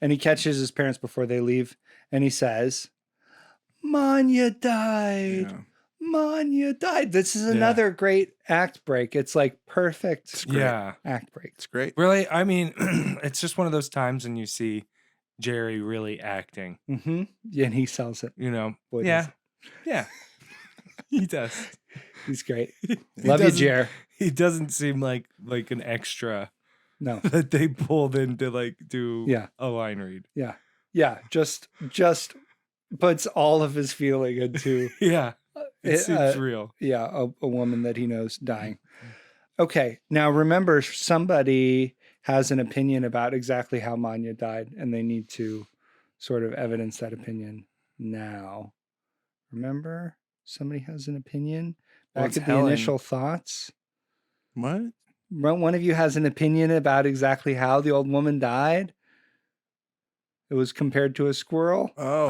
and he catches his parents before they leave, and he says, "Manya died. Yeah. Manya died." This is another great act break. It's like perfect great. Yeah. act break. It's great. Really, I mean, it's just one of those times when you see Jerry really acting, Mm-hmm. Yeah, and he sells it. you know. Boy, does yeah. Yeah. He does. He's great. He Love you, doesn't- Jer. He doesn't seem like an extra No. that they pulled in to like do Yeah. a line read. Yeah. Just puts all of his feeling into Yeah. It it, seems real. a woman that he knows dying. Okay. Now remember, somebody has an opinion about exactly how Manya died, and they need to sort of evidence that opinion now. Remember? Somebody has an opinion. Well, Back it's at the Helen. initial thoughts. What? One of you has an opinion about exactly how the old woman died. It was compared to a squirrel. Oh,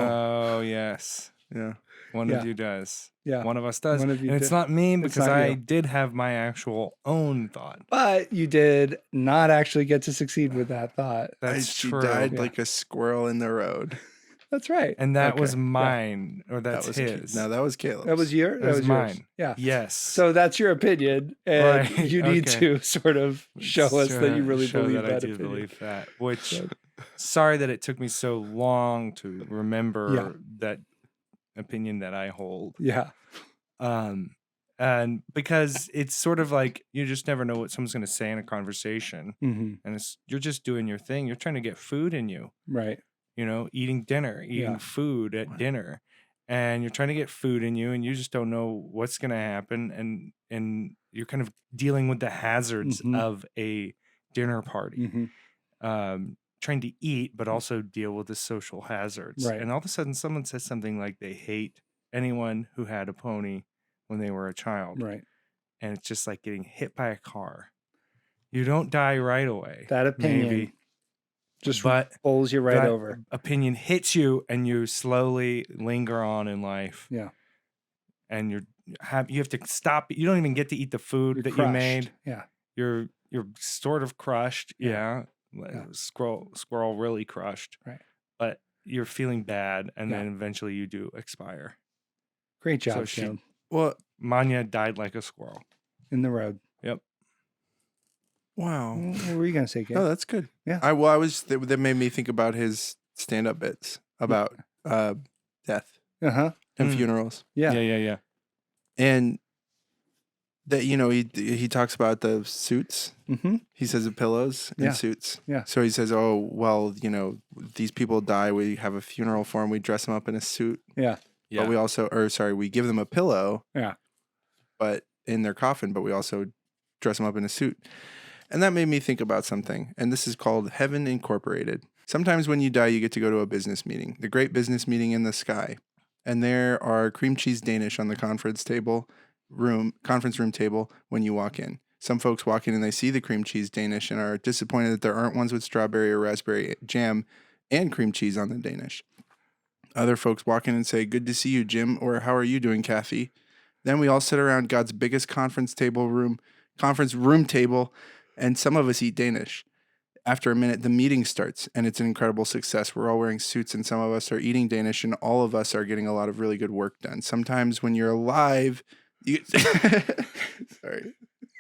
Oh, yes. yeah. One Yeah. of you does. Yeah. One of us does. One of you and it's did. not me It's because not I you. did have my actual own thought. But you did not actually get to succeed with that thought. That's She true. died Yeah. like a squirrel in the road. That's right. And that was Okay. mine, or That that's was his. No, that was Caleb. That was your. That That was was yours. mine. Yeah. Yes. So that's your opinion, and Right, you need okay. to sort of show us that you really show believe that that I do opinion. believe that. Which, So- sorry that it took me so long to remember Yeah. that opinion that I hold. Yeah. And because it's sort of like you just never know what someone's going to say in a conversation, hmm and you're just doing your thing. You're trying to get food in you. Right. You know, eating dinner, eating Yeah. food at dinner, and you're trying to get food in you, and you just don't know what's going to happen, and you're kind of dealing with the hazards Mhm. of a dinner party, hmm trying to eat, but also deal with the social hazards. Right. And all of a sudden, someone says something like they hate anyone who had a pony when they were a child, Right. and it's just like getting hit by a car. You don't die right away. That opinion maybe, just but bowls you right that over. opinion hits you and you slowly linger on in life. Yeah. And you have to stop. You don't even get to eat the food You're that crushed. you made. Yeah. You're sort of crushed. Yeah. Yeah. Yeah. Squirrel really crushed. Right. But you're feeling bad, and Yeah. then eventually you do expire. Great job, So she- Caleb. Well, Manya died like a squirrel. In the road. wow. What were you gonna say, Gabe? Oh, that's good. Yeah. I was that made me think about his stand-up bits about death Uh huh. and Mm. funerals. Yeah. Yeah. And that he talks about the suits. Mm-hmm. He says the pillows and Yeah. suits. Yeah. So he says, "Oh well, these people die. We have a funeral for them. We dress them up in a suit. Yeah. Yeah. But we also, we give them a pillow. Yeah. But in their coffin. But we also dress them up in a suit." And that made me think about something. And this is called Heaven Incorporated. Sometimes when you die, you get to go to a business meeting, the great business meeting in the sky. And there are cream cheese Danish on the conference room table when you walk in. Some folks walk in and they see the cream cheese Danish and are disappointed that there aren't ones with strawberry or raspberry jam and cream cheese on the Danish. Other folks walk in and say, "Good to see you, Jim," or "How are you doing, Kathy?" Then we all sit around God's biggest conference room table, and some of us eat Danish. After a minute, the meeting starts, and it's an incredible success. We're all wearing suits, and some of us are eating Danish, and all of us are getting a lot of really good work done. Sometimes when you're alive, sorry,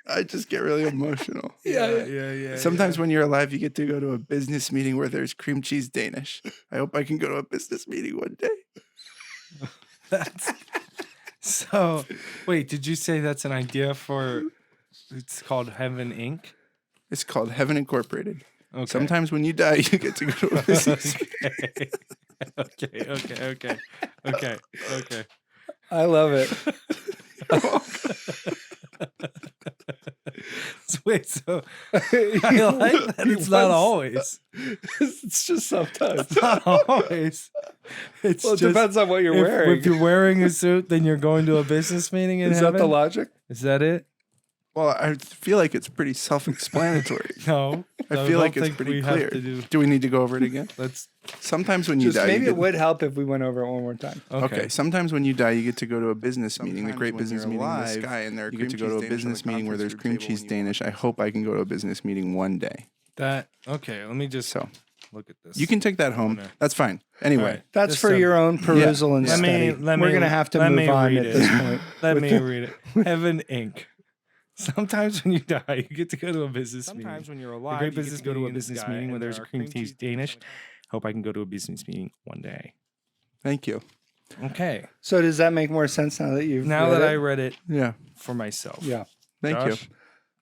I just get really emotional. Yeah. Sometimes when you're alive, you get to go to a business meeting where there's cream cheese Danish. I hope I can go to a business meeting one day. That's so. Wait, did you say that's an idea for? It's called Heaven Inc. It's called Heaven Incorporated. Okay. Sometimes when you die, you get to go to a business. Okay. I love it. Wait, so I like that it's not always. It's just sometimes. It's not always. It's Well, it just, depends on what you're wearing. If you're wearing a suit, then you're going to a business meeting in Is heaven? that the logic? Is that it? Well, I feel like it's pretty self-explanatory. No. I feel like it's pretty clear. Do we need to go over it again? Let's. Sometimes when you Just die, maybe it would help if we went over it one more time. Okay. Sometimes when you die, you get to go to a business meeting, the great business meeting in the sky, and you get to go to a business meeting where there's cream cheese Danish. I hope I can go to a business meeting one day. Okay. Let me just look at this. You can take that home. That's fine. Anyway, All right. That's Just for your own perusal and Let me- study. let We're me- going to have to let move me on read at it. this point. Let me read it. Heaven Inc. Sometimes when you die, you get to go to a business meeting. Sometimes when you're The alive, great you get business to go to a meeting in the business sky, meeting where and there's there are cream cream cheese cheese Danish. Hope I can go to a business meeting one day. thank you. Okay. So does that make more sense now that you've Now read that it? I read it Yeah, for myself. Yeah. thank Josh, you.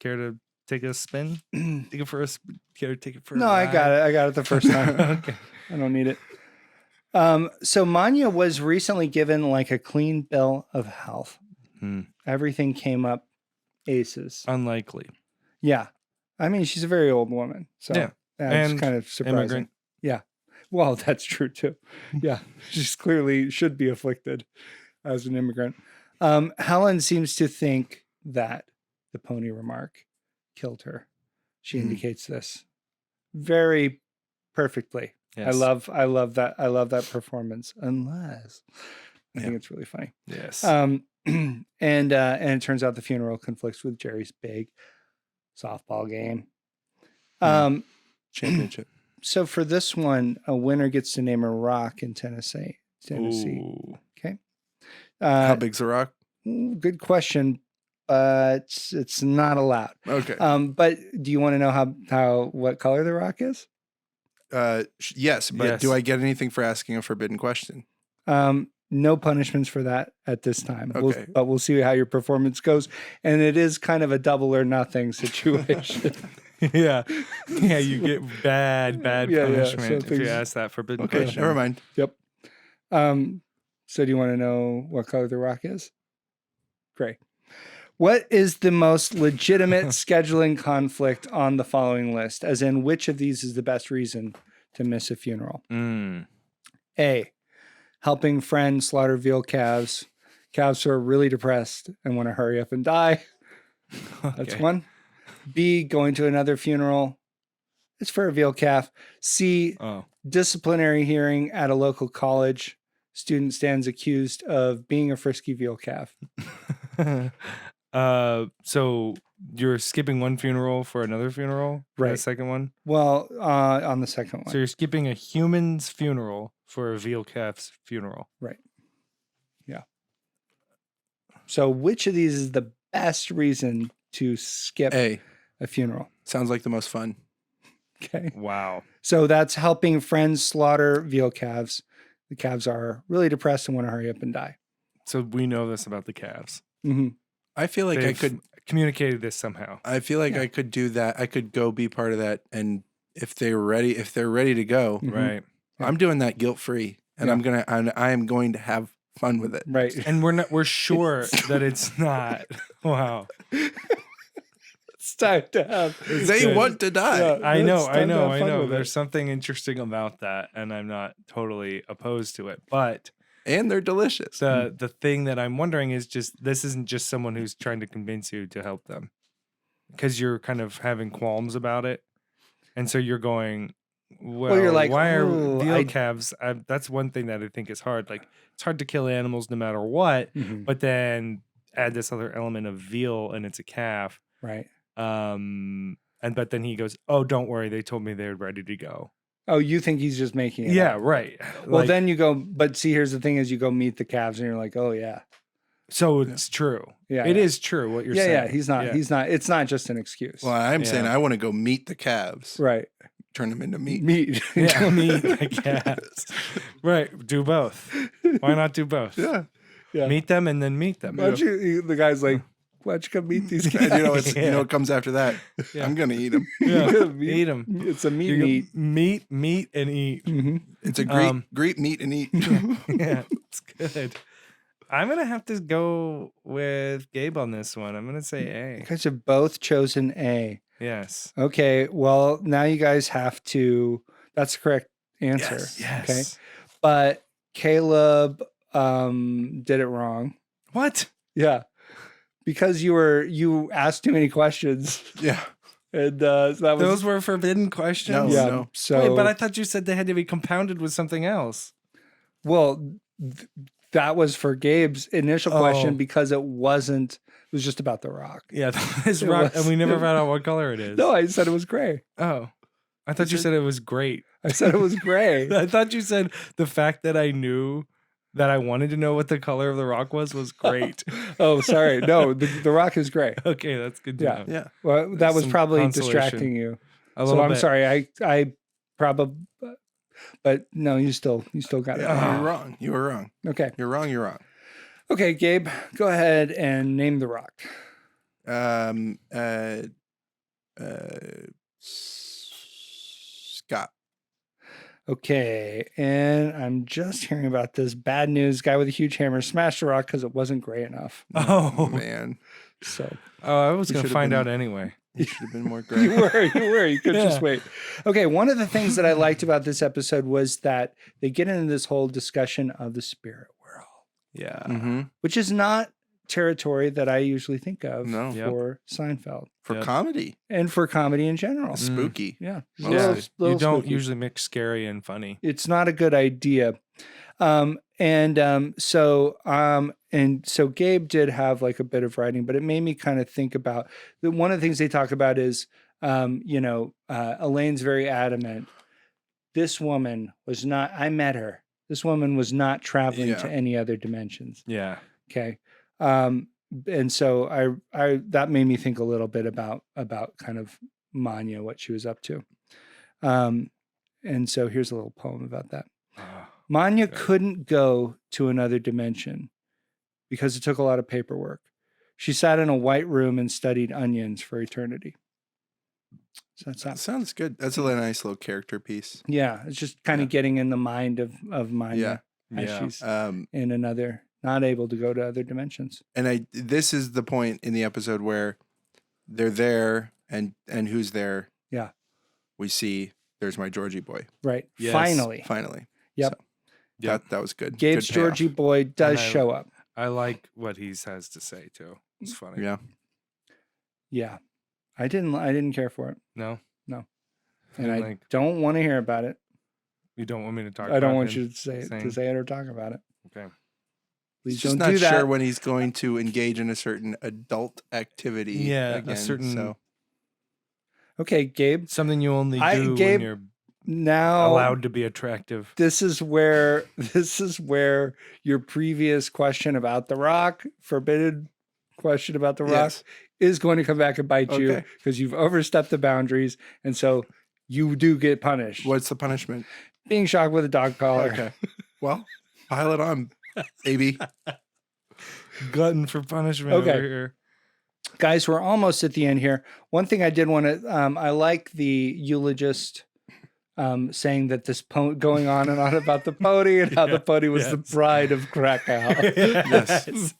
Care to take a spin? Take it for a care to take it for No, a I got ride? it. I got it the first time. Okay. I don't need it. So Manya was recently given like a clean bill of health. Everything came up aces. Unlikely. Yeah. I mean, she's a very old woman. So Yeah. that's And kind of surprising. immigrant. Yeah. Well, that's true too. Yeah. She's clearly should be afflicted as an immigrant. Helen seems to think that the pony remark killed her. She indicates this very perfectly. Yes. I love that. I love that performance. Unless I think it's really funny. Yes. And it turns out the funeral conflicts with Jerry's big softball game. Championship. So for this one, a winner gets to name a rock in Tennessee. Ooh. Okay. How big's the rock? Good question, but it's not allowed. Okay. But do you want to know how what color the rock is? Yes, but Yes. do I get anything for asking a forbidden question? No punishments for that at this time. Okay. But we'll see how your performance goes. And it is kind of a double or nothing situation. Yeah. Yeah, you get bad Yeah, punishment so if you things- ask that forbidden Okay, question. never mind. Yep. So do you want to know what color the rock is? Gray. What is the most legitimate scheduling conflict on the following list? As in, which of these is the best reason to miss a funeral? A, helping friends slaughter veal calves. Calves who are really depressed and want to hurry up and die. That's Okay. one. B, going to another funeral. It's for a veal calf. C, Oh. disciplinary hearing at a local college. Student stands accused of being a frisky veal calf. So you're skipping one funeral for another funeral? For The Right. second one? Well, on the second one. So you're skipping a human's funeral for a veal calf's funeral. Right. Yeah. So which of these is the best reason to skip A. a funeral? Sounds like the most fun. Okay. Wow. So that's helping friends slaughter veal calves. The calves are really depressed and want to hurry up and die. So we know this about the calves. Mm-hmm. I feel like I They've could communicated this somehow. I feel like I could do that. I could go be part of that, and if they're ready to go, Mhm. Right. Yeah. I'm doing that guilt free, and I am going to have fun with it. Right. And we're sure that it's not. Wow. It's time to have. They good. want to die. Yeah. I know, It's I time to know, have I fun know. with it. There's something interesting about that, and I'm not totally opposed to it. But And they're delicious. the thing that I'm wondering is just this isn't just someone who's trying to convince you to help them, because you're kind of having qualms about it, and so you're going, well, you're like, why are "Ooh, veal I-" calves? That's one thing that I think is hard. Like it's hard to kill animals no matter what, Mhm. but then add this other element of veal, and it's a calf. Right. But then he goes, oh, don't worry, they told me they're ready to go. Oh, you think he's just making it Yeah, up. right. Well, Like, then you go, but see, here's the thing is you go meet the calves and you're like, oh, yeah. so it's true. Yeah. It yeah. is true what you're Yeah, saying. yeah. He's not, Yeah. it's not just an excuse. Well, I'm saying Yeah. I want to go meet the calves, Right. turn them into meat. Meat. Yeah, meet the calves. Right. Do both. Why not do both? Yeah. Yeah. Meet them and then meet them. Why don't you, the guy's like, why don't you come meet these And guys? you know what's, you Yeah. know what comes after that? Yeah. I'm gonna eat them. Yeah. Meat. Eat them. It's a meat. Meet, and eat. Mhm. It's a great Um, great meat and eat. Yeah, it's good. I'm gonna have to go with Gabe on this one. I'm gonna say You A. guys have both chosen A. Yes. Okay. Well, now you guys have to, that's the correct answer. Yes. Okay. But Caleb did it wrong. What? Yeah. Because you asked too many questions. Yeah. And so that was Those were forbidden questions. No. yeah. So Wait, but I thought you said they had to be compounded with something else. well, that was for Gabe's initial question Oh. because it was just about the rock. Yeah, that is It rock, was- and we never found out what color it is. No, I said it was gray. Oh, I thought you said it was great. I said it was gray. I thought you said the fact that I knew that I wanted to know what the color of the rock was great. Oh, sorry. No, the rock is gray. Okay, that's good to Yeah. know. Yeah. Well, that was Some probably consolation. distracting you. A So little I'm bit. sorry. I probably, but no, you still got it. You're wrong. You were wrong. Okay. You're wrong. You're wrong. Okay, Gabe, go ahead and name the rock. Scott. Okay, and I'm just hearing about this bad news. Guy with a huge hammer smashed the rock because it wasn't gray enough. Oh, Man, So I was You going to should've find been- out anyway. you should have been more you great. were. You could just Yeah. wait. Okay, one of the things that I liked about this episode was that they get into this whole discussion of the spirit world, Yeah. Mm-hmm. which is not territory that I usually think of No. Yep. for Seinfeld For Yep. comedy, and for comedy in general. spooky. Yeah, it's a Yeah, little- You little don't spooky. usually mix scary and funny. It's not a good idea. And so Gabe did have like a bit of writing, but it made me kind of think about one of the things they talk about is, Elaine's very adamant. This woman was not, I met her. This woman was not traveling Yeah. to any other dimensions. Yeah. Okay. And so I that made me think a little bit about kind of Manya, what she was up to. And so here's a little poem about that. Manya Okay. couldn't go to another dimension because it took a lot of paperwork. She sat in a white room and studied onions for eternity. So that's That not, sounds good. That's a nice little character piece. yeah, it's just kind of getting in the mind of Manya as Yeah. she's Um, in another, not able to go to other dimensions. and this is the point in the episode where they're there, and who's there? Yeah. We see there's my Georgie boy. Right. Yes. Finally, Finally. Yep. So, Yep. that was good. Gabe's Good payoff. Georgie boy does And I- show up. I like what he has to say too. It's funny. Yeah. Yeah. I didn't care for it. No, And I like don't want to hear about it. you don't want me to talk. I don't about want him you to say saying- it or talk about it. Okay. Please He's just don't not do that. sure when he's going to engage in a certain adult activity. Yeah, a again, certain- So Okay, Gabe. Something you only I- do Gabe- when you're Now allowed to be attractive. this is where your previous question about the rock, forbidden question about the rock, yes. is going to come back and bite you Okay. because you've overstepped the boundaries, and so you do get punished. What's the punishment? Being shocked with a dog collar. Okay. Well, pile it on, baby. Glutton for punishment Okay. over here. Guys, we're almost at the end here. One thing I did want to, I like the eulogist saying that this going on and on about the pony and how the pony was the pride of Krakow. Yes.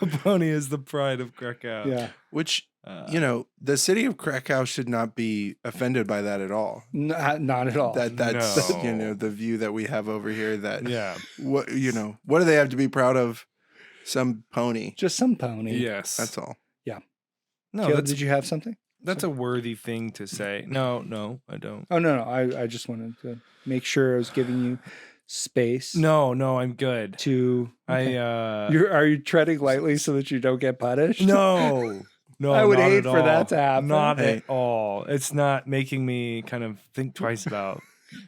A pony is the pride of Krakow. Yeah. Which, the city of Krakow should not be offended by that at all. Not at all. That's No. the view that we have over here. That Yeah. what do they have to be proud of? Some pony. Just some pony. Yes. That's all. No, Caleb, did you have something? that's a worthy thing to say. No, I don't. Oh, no. I just wanted to make sure I was giving you space. No, I'm good. To I are you treading lightly so that you don't get punished? No, I would not hate at for that all. to happen. Not Hey. at all. It's not making me kind of think twice about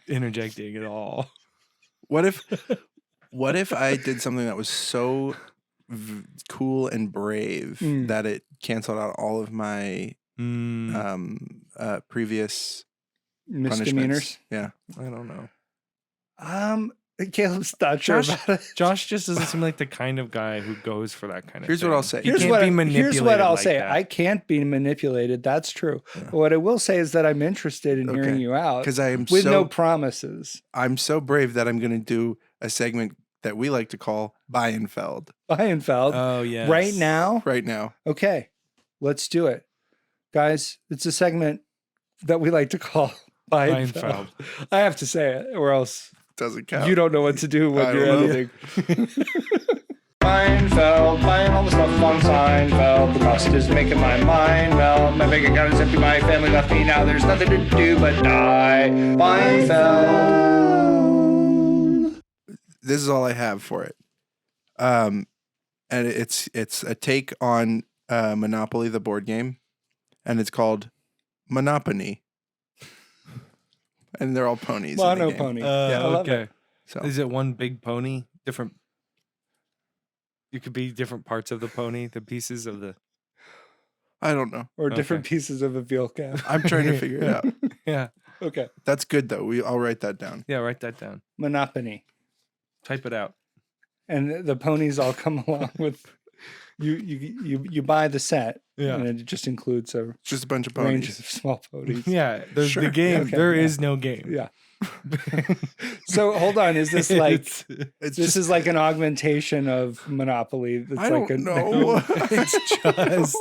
interjecting at all. What if I did something that was so cool and brave that it canceled out all of my previous Misdemeanors. punishments? Yeah. I don't know. Caleb's not sure Josh- about it. Josh just doesn't seem like the kind of guy who goes for that kind of Here's thing. what I'll say. He can't be manipulated Here's what I'll like say. that. I can't be manipulated. That's true. Yeah. But what I will say is that I'm interested in hearing Okay. you out Because I am with so no promises. I'm so brave that I'm going to do a segment that we like to call Buyin'Feld Buyin'Feld. Oh, yeah. Right now? right now. Okay. Let's do it. Guys, it's a segment that we like to call Buyin'Feld. I have to say it or else Doesn't count. you don't know what to do when I you're don't know. editing. Seinfeld, buying all the stuff on Seinfeld. The cost is making my mind melt. My bank account is empty. My family left me now. There's nothing to do but die. Buyin'Feld. This is all I have for it. And it's a take on Monopoly, the board game, and it's called Monopoly. And they're all ponies. in the game. Monopony. Yeah, I love okay. it. So Is it one big pony? Different. You could be different parts of the pony, the pieces of the. I don't know. Or different pieces of a veal calf. I'm trying to figure it out. Yeah. Okay. That's good though. I'll write that down. Yeah, write that down. Monopoly. Type it out. And the ponies all come along with you buy the set. Yeah. And it just includes a It's just a bunch of range ponies. of small ponies. Yeah, there's Sure. the game. Okay, There yeah. is no game. Yeah. So hold on, is this like It's It's this just is like an augmentation of Monopoly? That's I like don't know. it's just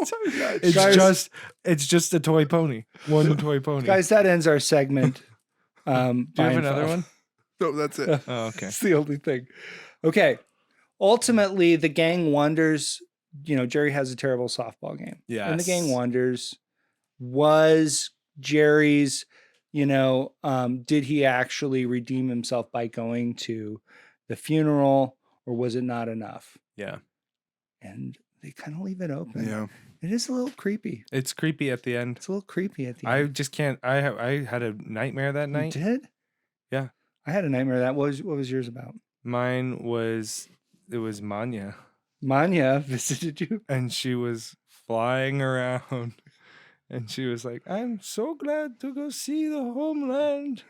it's Guys- it's just a toy pony. One toy pony. Guys, that ends our segment. do you have another one? No, that's it. Oh, okay. It's the only thing. Okay. Ultimately, the gang wonders. Jerry has a terrible softball game. Yeah. And the gang wonders, was Jerry's, did he actually redeem himself by going to the funeral, or was it not enough? Yeah. And they kind of leave it open. Yeah. It is a little creepy. It's creepy at the end. It's a little creepy at the I end. just can't. I had a nightmare that You night. did? Yeah. I had a nightmare. What was yours about? Mine was Manya, Manya visited you? and she was flying around, and she was like, "I'm so glad to go see the homeland."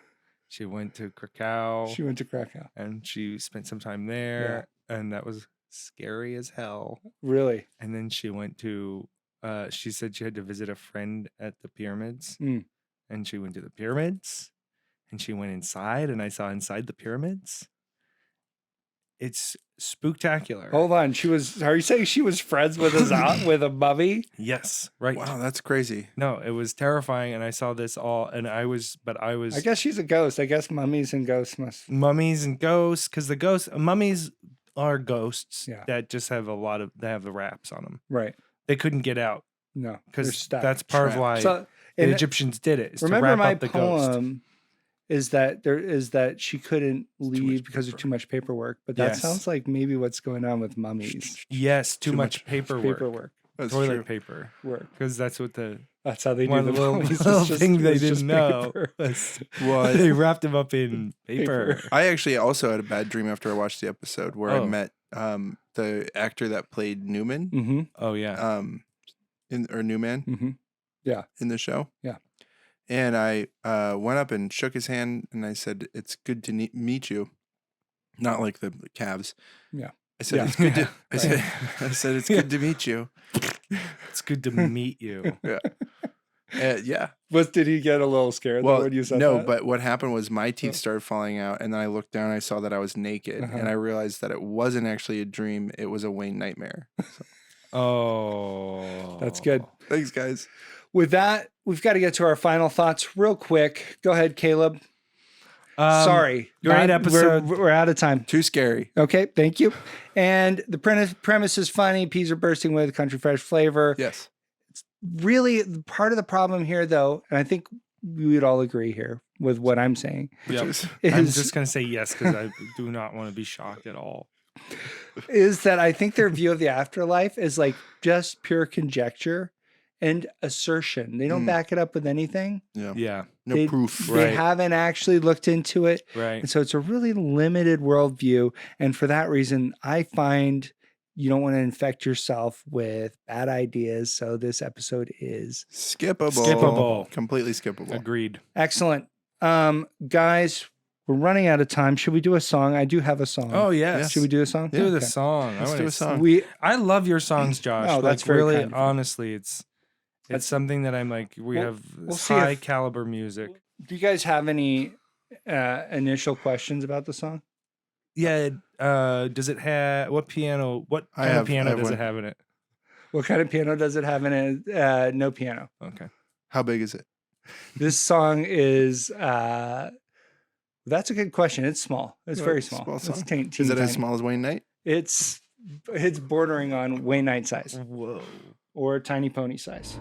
She went to Krakow, She went to Krakow. and she spent some time there, and that was scary as hell. Really? And then she went to. She said she had to visit a friend at the pyramids, Mm. and she went to the pyramids, and she went inside, and I saw inside the pyramids. It's spooktacular. Hold on. Are you saying she was friends with with a mummy? Yes, right. Wow, that's crazy. No, it was terrifying, and I saw this all, and I was I guess she's a ghost. I guess mummies and ghosts must. mummies and ghosts, because mummies are ghosts Yeah. that just have they have the wraps on them. Right. They couldn't get out No. they're because stuck. that's part of Trapped. why So, the and Egyptians did it. Is to remember wrap my up the ghost. poem is that she couldn't leave because of too much paperwork. But that Yes. sounds like maybe what's going on with mummies. Yes, too Too much much paperwork. Paperwork. That's Toilet true. paper, Work. because that's what the That's how they do one the little, mummies. little It's just- thing they it's just didn't know paper. was What? they wrapped them up in paper. I actually also had a bad dream after I watched the episode where I Oh. met the actor that played Newman Mm-hmm. Oh yeah. Newman Mm-hmm. in the show. Yeah. And I went up and shook his hand and I said, "It's good to meet you." Not like the calves. Yeah. I said Yeah. it's good to. Right. I said it's good to meet you. It's good to meet you. Yeah. Did he get a little scared Well, when you said no, that? but what happened was my Oh. teeth started falling out, and then I looked down and I saw that I was naked, Uh-huh. and I realized that it wasn't actually a dream; it was a Wayne nightmare. Oh, That's good. Thanks, guys. With that, we've got to get to our final thoughts real quick. Go ahead, Caleb. Sorry. great episode. We're out of time. Too scary. Okay, thank you. And the premise is funny. Peas are bursting with country fresh flavor. Yes. Really, part of the problem here, though, and I think we would all agree here with what I'm saying, Yep. Is- I'm is, just gonna say yes because I do not want to be shocked at all. is that I think their view of the afterlife is like just pure conjecture and assertion. They don't Mm. back it up with anything. Yeah. Yeah, No They- proof. They Right. haven't actually looked into it. right. And so it's a really limited worldview. And for that reason, I find you don't want to infect yourself with bad ideas. So this episode is Skippable. Skippable. Completely skippable. Agreed. excellent. Guys, we're running out of time. Should we do a song? I do have a song. Oh yes. Should we do a song? do the Okay. song? Let's do a song. I love your songs, Josh. Oh, that's like, very really kind of you. honestly, it's That's- something that I'm like. We We'll- have we'll see high if- caliber music. do you guys have any initial questions about the song? Yeah. Does it have what piano? What I kind have- of piano I have does it one. have in it? What kind of piano does it have in it? No piano. Okay. How big is it? This song is that's a good question. It's small. It's very small. Small It's song. teeny Is it as tiny. small as Wayne Knight? It's bordering on Wayne Knight size Whoa. or Tiny Pony size.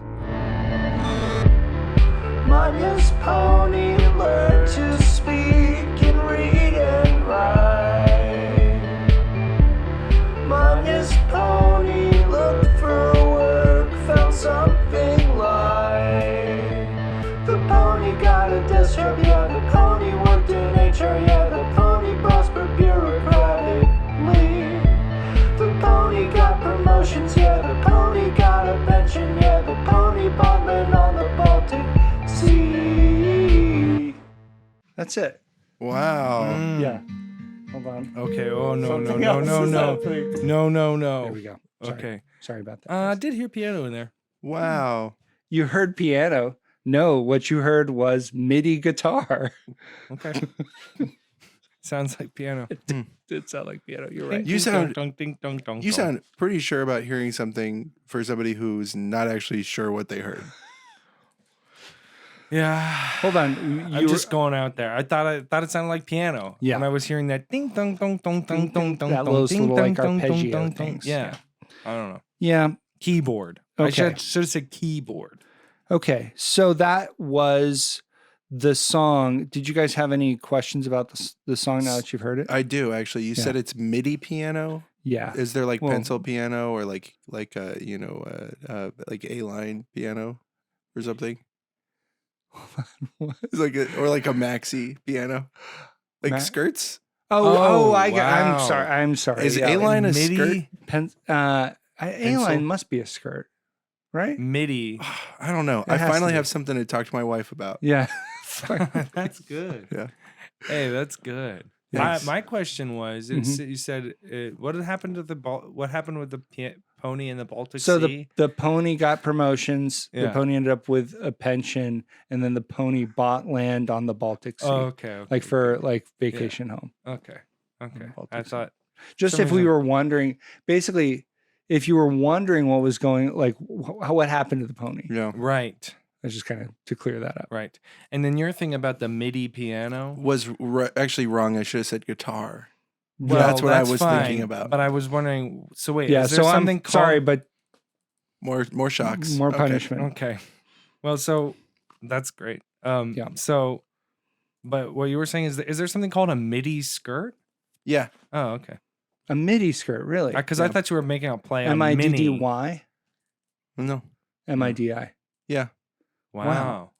Manya's pony learned to speak and read and write. Manya's pony looked for work, found something like. The pony got a desk job, yeah, the pony worked in HR, yeah, the pony prospered bureaucratically. The pony got promotions, yeah, the pony got a pension, yeah, the pony bought land on the Baltic Sea. That's it. Wow. Mm. Yeah. Hold on. Okay. Oh no Something no else no is no happening. no no There we no. go. Sorry. Okay. Sorry about that. I guys. did hear piano in there. Wow. You heard piano. No, what you heard was MIDI guitar. Okay. Sounds like piano. Did sound like piano. You're right. You sound- Dong, ding, dong, dong, You dong. sound pretty sure about hearing something for somebody who's not actually sure what they heard. Yeah. Hold on. I'm You just going out there. I thought it sounded like piano. Yeah. When I was hearing that ding dong dong dong dong dong dong That dong those ding little, like, dong dong arpeggio dong dong. things. Yeah. I don't know. yeah. Keyboard. I Okay. should have said keyboard. Okay. So that was the song. Did you guys have any questions about the song now that you've heard it? I do actually. You said it's MIDI piano. Yeah. Is there like Well- pencil piano or like like A line piano or something? What? It's like or like a maxi piano, like Ma- skirts. Oh, I got. wow. I'm sorry. Is Yeah, A-line a MIDI? skirt? A-line Pencil? must be a skirt, right? MIDI. I don't know. It I has to finally be. have something to talk to my wife about. Yeah. That's good. Yeah. Hey, that's good. Yes. My question was, Mhm. you said, what had happened to what happened with the pony in the Baltic So Sea? the pony got promotions. The Yeah. pony ended up with a pension, and then the pony bought land on the Baltic Sea, Oh, okay. like for like vacation home. Okay. Okay. Baltic I Sea. thought. Just some if we reason- were wondering, basically, if you were wondering what was going, like what happened to the pony, Yeah. Right. that's just kind of to clear that up. Right. And then your thing about the MIDI piano. Was actually wrong. I should have said guitar. Well, That's what I that's was fine, thinking about. But I was wondering. So wait. Yeah. Is there So something I'm sorry, called- but More shocks. more Okay. punishment. Okay. Well, so that's great. Yeah. So, but what you were saying is there something called a MIDI skirt? Yeah. Oh, okay. A MIDI skirt, really? Because I Yeah. thought you were making a play on MIDDY? No. MIDI. Yeah. Wow.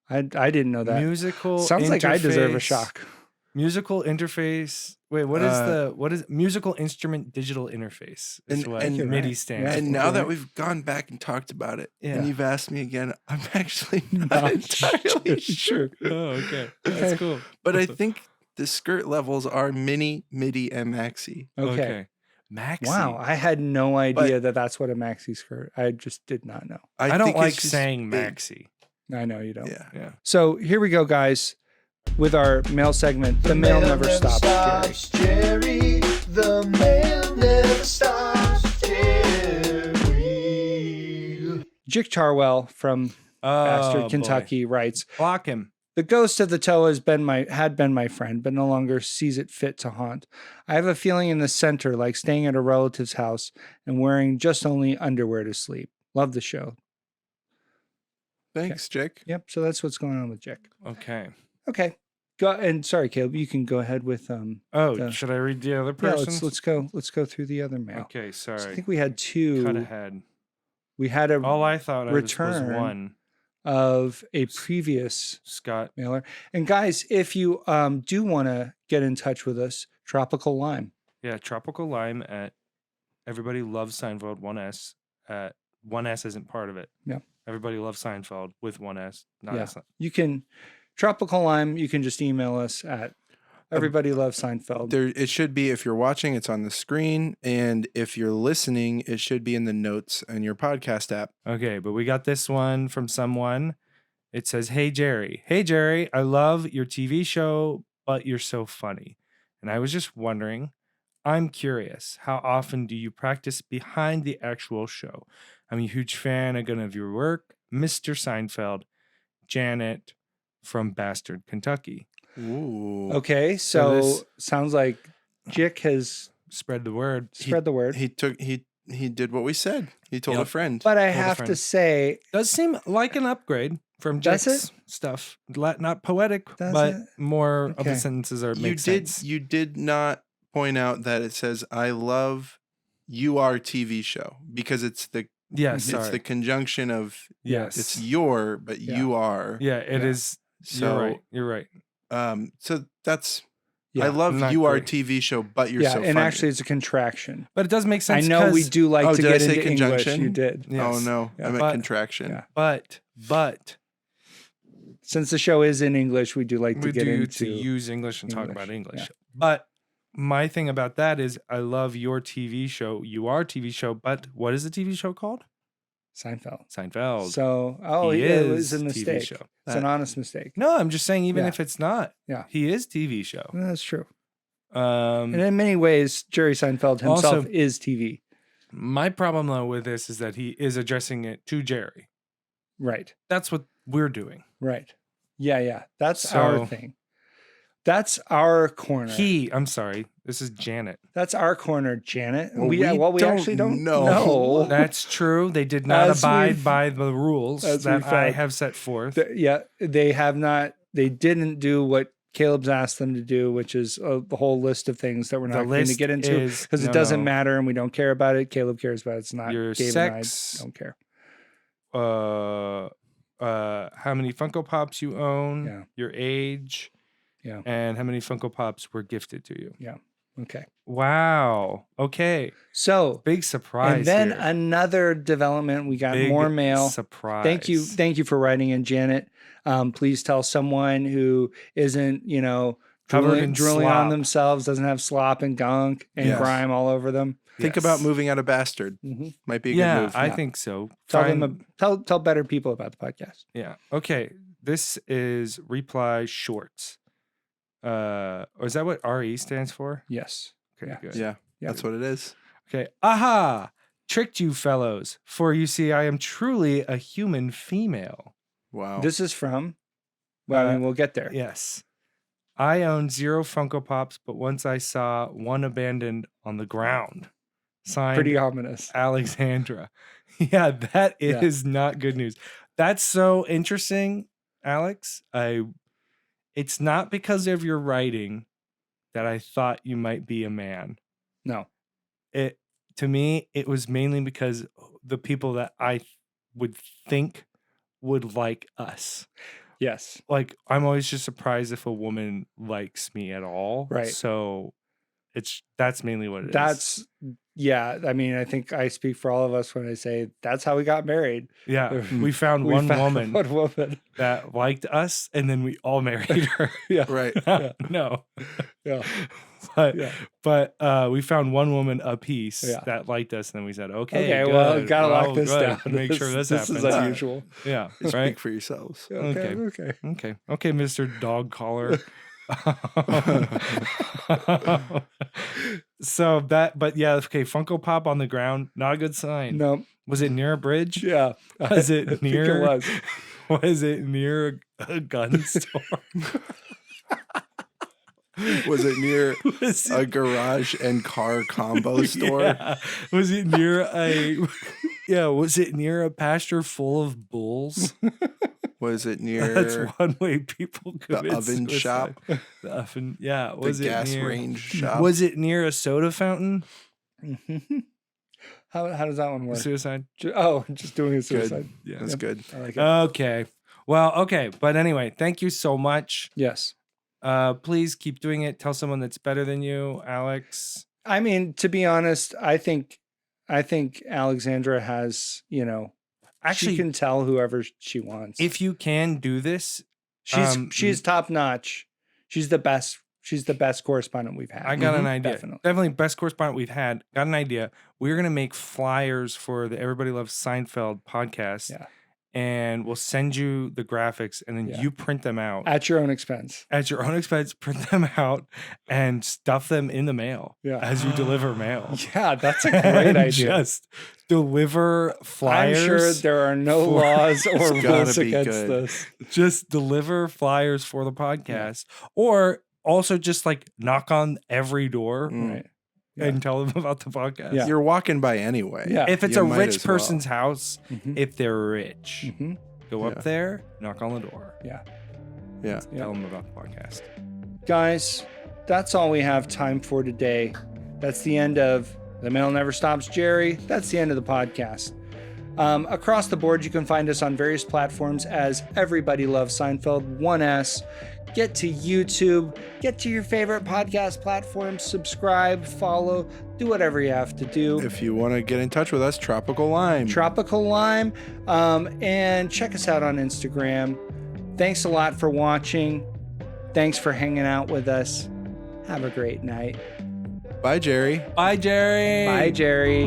I didn't know that. Musical. Sounds like I deserve a interface- shock. Musical interface. Wait, what is musical instrument digital interface? Is And- what and- MIDI Right. stands. Yeah. for. And now that right. we've gone back and talked about it, Yeah. and you've asked me again, I'm actually not Not entirely sure. Oh, okay. Okay. That's cool. But I think the skirt levels are mini, midi, and maxi. Okay. Maxi. Wow, I had no idea that that's what a maxi skirt. I just did not know. I don't think like it's just saying big. maxi. I know you don't. Yeah. Yeah. So here we go, guys, with our mail segment. The mail never stops, Jerry. The mail never stops, Jerry. Jick Charwell from Bastard, boy. Kentucky writes, Block him. the ghost of the toe had been my friend, but no longer sees it fit to haunt. I have a feeling in the center, like staying at a relative's house and wearing just only underwear to sleep. Love the show. Thanks, Jake. Yep. So that's what's going on with Jick. Okay. Okay. Go and sorry, Caleb. You can go ahead with Oh, should I read the other yeah. person? Let's go through the other mail. Okay, So sorry. I think we had two. Cut ahead. We had a All I thought of was return one. of a previous Scott. mailer. And guys, if you do want to get in touch with us, Tropical Lime. Yeah, Tropical Lime at Everybody Loves Seinfeld 1S. 1S isn't part of it. Yeah. Everybody Loves Seinfeld with 1S. Not Yeah. S. You can Tropical Lime. You can just email us at Everybody Loves Seinfeld. There, it should be, if you're watching, it's on the screen. And if you're listening, it should be in the notes on your podcast app. Okay, but we got this one from someone. It says, Hey, Jerry. Hey, Jerry. I love your TV show, but you're so funny. And I was just wondering, I'm curious, how often do you practice behind the actual show? I'm a huge fan again of your work. Mr. Seinfeld, Janet from Bastard, Kentucky. Ooh. Okay, So so this- sounds like Jick has Spread the word. spread the word. He did what we said. He told Yep. a friend. But I Told a have to friend. say, Does seem like an upgrade from Does Jack's stuff. Not poetic, Does but it? more of Okay. the sentences are you make did sense. you did not point out that it says I love your TV show, because it's the Yes, it's sorry. the conjunction of Yes. it's your, but Yeah. you are. Yeah, it is. So You're right. You're right. so that's yeah, I love not your great. TV show, but you're yeah, so and funny. actually it's a contraction. But it does make I sense. know we 'cause- do like Oh, to did I get say into English. conjunction? You did. Yes. Oh no, Yeah. I meant But- contraction. yeah. But Since the show is in English, we do like to we get do into to use English and talk English, about English. yeah. But my thing about that is I love your TV show. You are TV show, but what is the TV show called? Seinfeld. Seinfeld. So, He yeah, it was a is TV mistake. show. It's an honest mistake. No, I'm just saying, even Yeah. if it's not, Yeah. he is TV show. That's true. And Um, in many ways, Jerry Seinfeld himself Also- is TV. my problem though with this is that he is addressing it to Jerry. Right. That's what we're doing. Right. Yeah. That's our So- thing. That's our corner. I'm sorry, this is Janet. That's our corner, Janet. Well, we we actually don't don't know. know. That's true. They did not As abide we've- by the rules as that we've I found. have set forth. Yeah, they have not. They didn't do what Caleb's asked them to do, which is the whole list of things that we're The not going to list get into is- because no, it doesn't no. matter and we don't care about it. Caleb cares about it. It's not Your Gabe sex, and I don't care. how many Funko Pops you own, Yeah. your age, Yeah. and how many Funko Pops were gifted to you. Okay. Wow. Okay. So, Big surprise. and then here. another development. We got Big more mail. Surprise. Thank you for writing in, Janet. Please tell someone who isn't, Covered in drooling on slop. themselves, doesn't have slop and gunk and Yes. grime all over them. Think Yes. about moving out of Bastard. Mhm. Might be a good Yeah, move. I Yeah. think so. Tell Find- them, tell better people about the podcast. Yeah. Okay. This is reply shorts. Or is that what RE stands for? Yes. Okay, Yeah. good. Yeah, Yeah. that's what it is. Okay. Aha! Tricked you fellows. For you see, I am truly a human female. Wow. This is from. Well, I mean, we'll get there. Yes. I own 0 Funko Pops, but once I saw one abandoned on the ground. Signed Pretty ominous. Alexandra. Yeah, that Yeah. is not good news. That's so interesting, Alex. It's not because of your writing that I thought you might be a man. No. To me, it was mainly because the people that I would think would like us. Yes. Like, I'm always just surprised if a woman likes me at all. Right. So That's mainly what it is. Yeah. I mean, I think I speak for all of us when I say that's how we got married. Yeah. We found We one found woman one woman. that liked us, and then we all married her. Yeah. Right. No. Yeah. But Yeah. we found one woman apiece Yeah. that liked us, and then we said, okay, Okay. good. Well, gotta lock Well, this good. down. Make sure this happens. is unusual. Yeah. Speak Right. for yourselves. Okay. Okay, Mr. Dog Collar. So but yeah, okay, Funko Pop on the ground, not a good sign. No. Was it near a bridge? Yeah. Was I it think near? it was. Was it near a gun store? Was it near Was a it, garage and car combo store? yeah. Was it near a? Yeah. Was it near a pasture full of bulls? Was it That's near one way people commit the oven suicide. shop? The oven. Yeah. The Was it gas near? range shop? Was it near a soda fountain? How does that one work? Suicide. Just doing a suicide. Yeah. That's good. I like it. Okay. Well, okay. But anyway, thank you so much. Yes. Please keep doing it. Tell someone that's better than you, Alex. I mean, to be honest, I think Alexandra has, Actually, she can tell whoever she wants. if you can do this, she's top notch. She's the best. She's the best correspondent we've had. I got an idea. Definitely. Definitely best correspondent we've had. Got an idea. We're going to make flyers for the Everybody Loves Seinfeld podcast. Yeah. And we'll send you the graphics, and then Yeah. you print them out At your own expense. at your own expense. Print them out and stuff them in the mail. Yeah. As you deliver mail. Yeah, that's a great And idea. Just deliver flyers. I'm sure there are no for- laws or It's gotta rules be against good. this. Just deliver flyers for the podcast, or also just like knock on every door Mm. Right. and tell them about the podcast. Yeah. You're walking by anyway. Yeah. If it's You a might rich as well. person's house, Mhm. if they're rich, Mhm. go Yeah. up there, knock on the door, Yeah. Yeah. tell them about the podcast. Guys, that's all we have time for today. That's the end of The Mail Never Stops, Jerry. That's the end of the podcast. Across the board, you can find us on various platforms as Everybody Loves Seinfeld, 1S. Get to YouTube, get to your favorite podcast platform, subscribe, follow, do whatever you have to do. If you want to get in touch with us, Tropical Lime. Tropical Lime, and check us out on Instagram. Thanks a lot for watching. Thanks for hanging out with us. Have a great night. Bye, Jerry. Bye, Jerry. Bye, Jerry.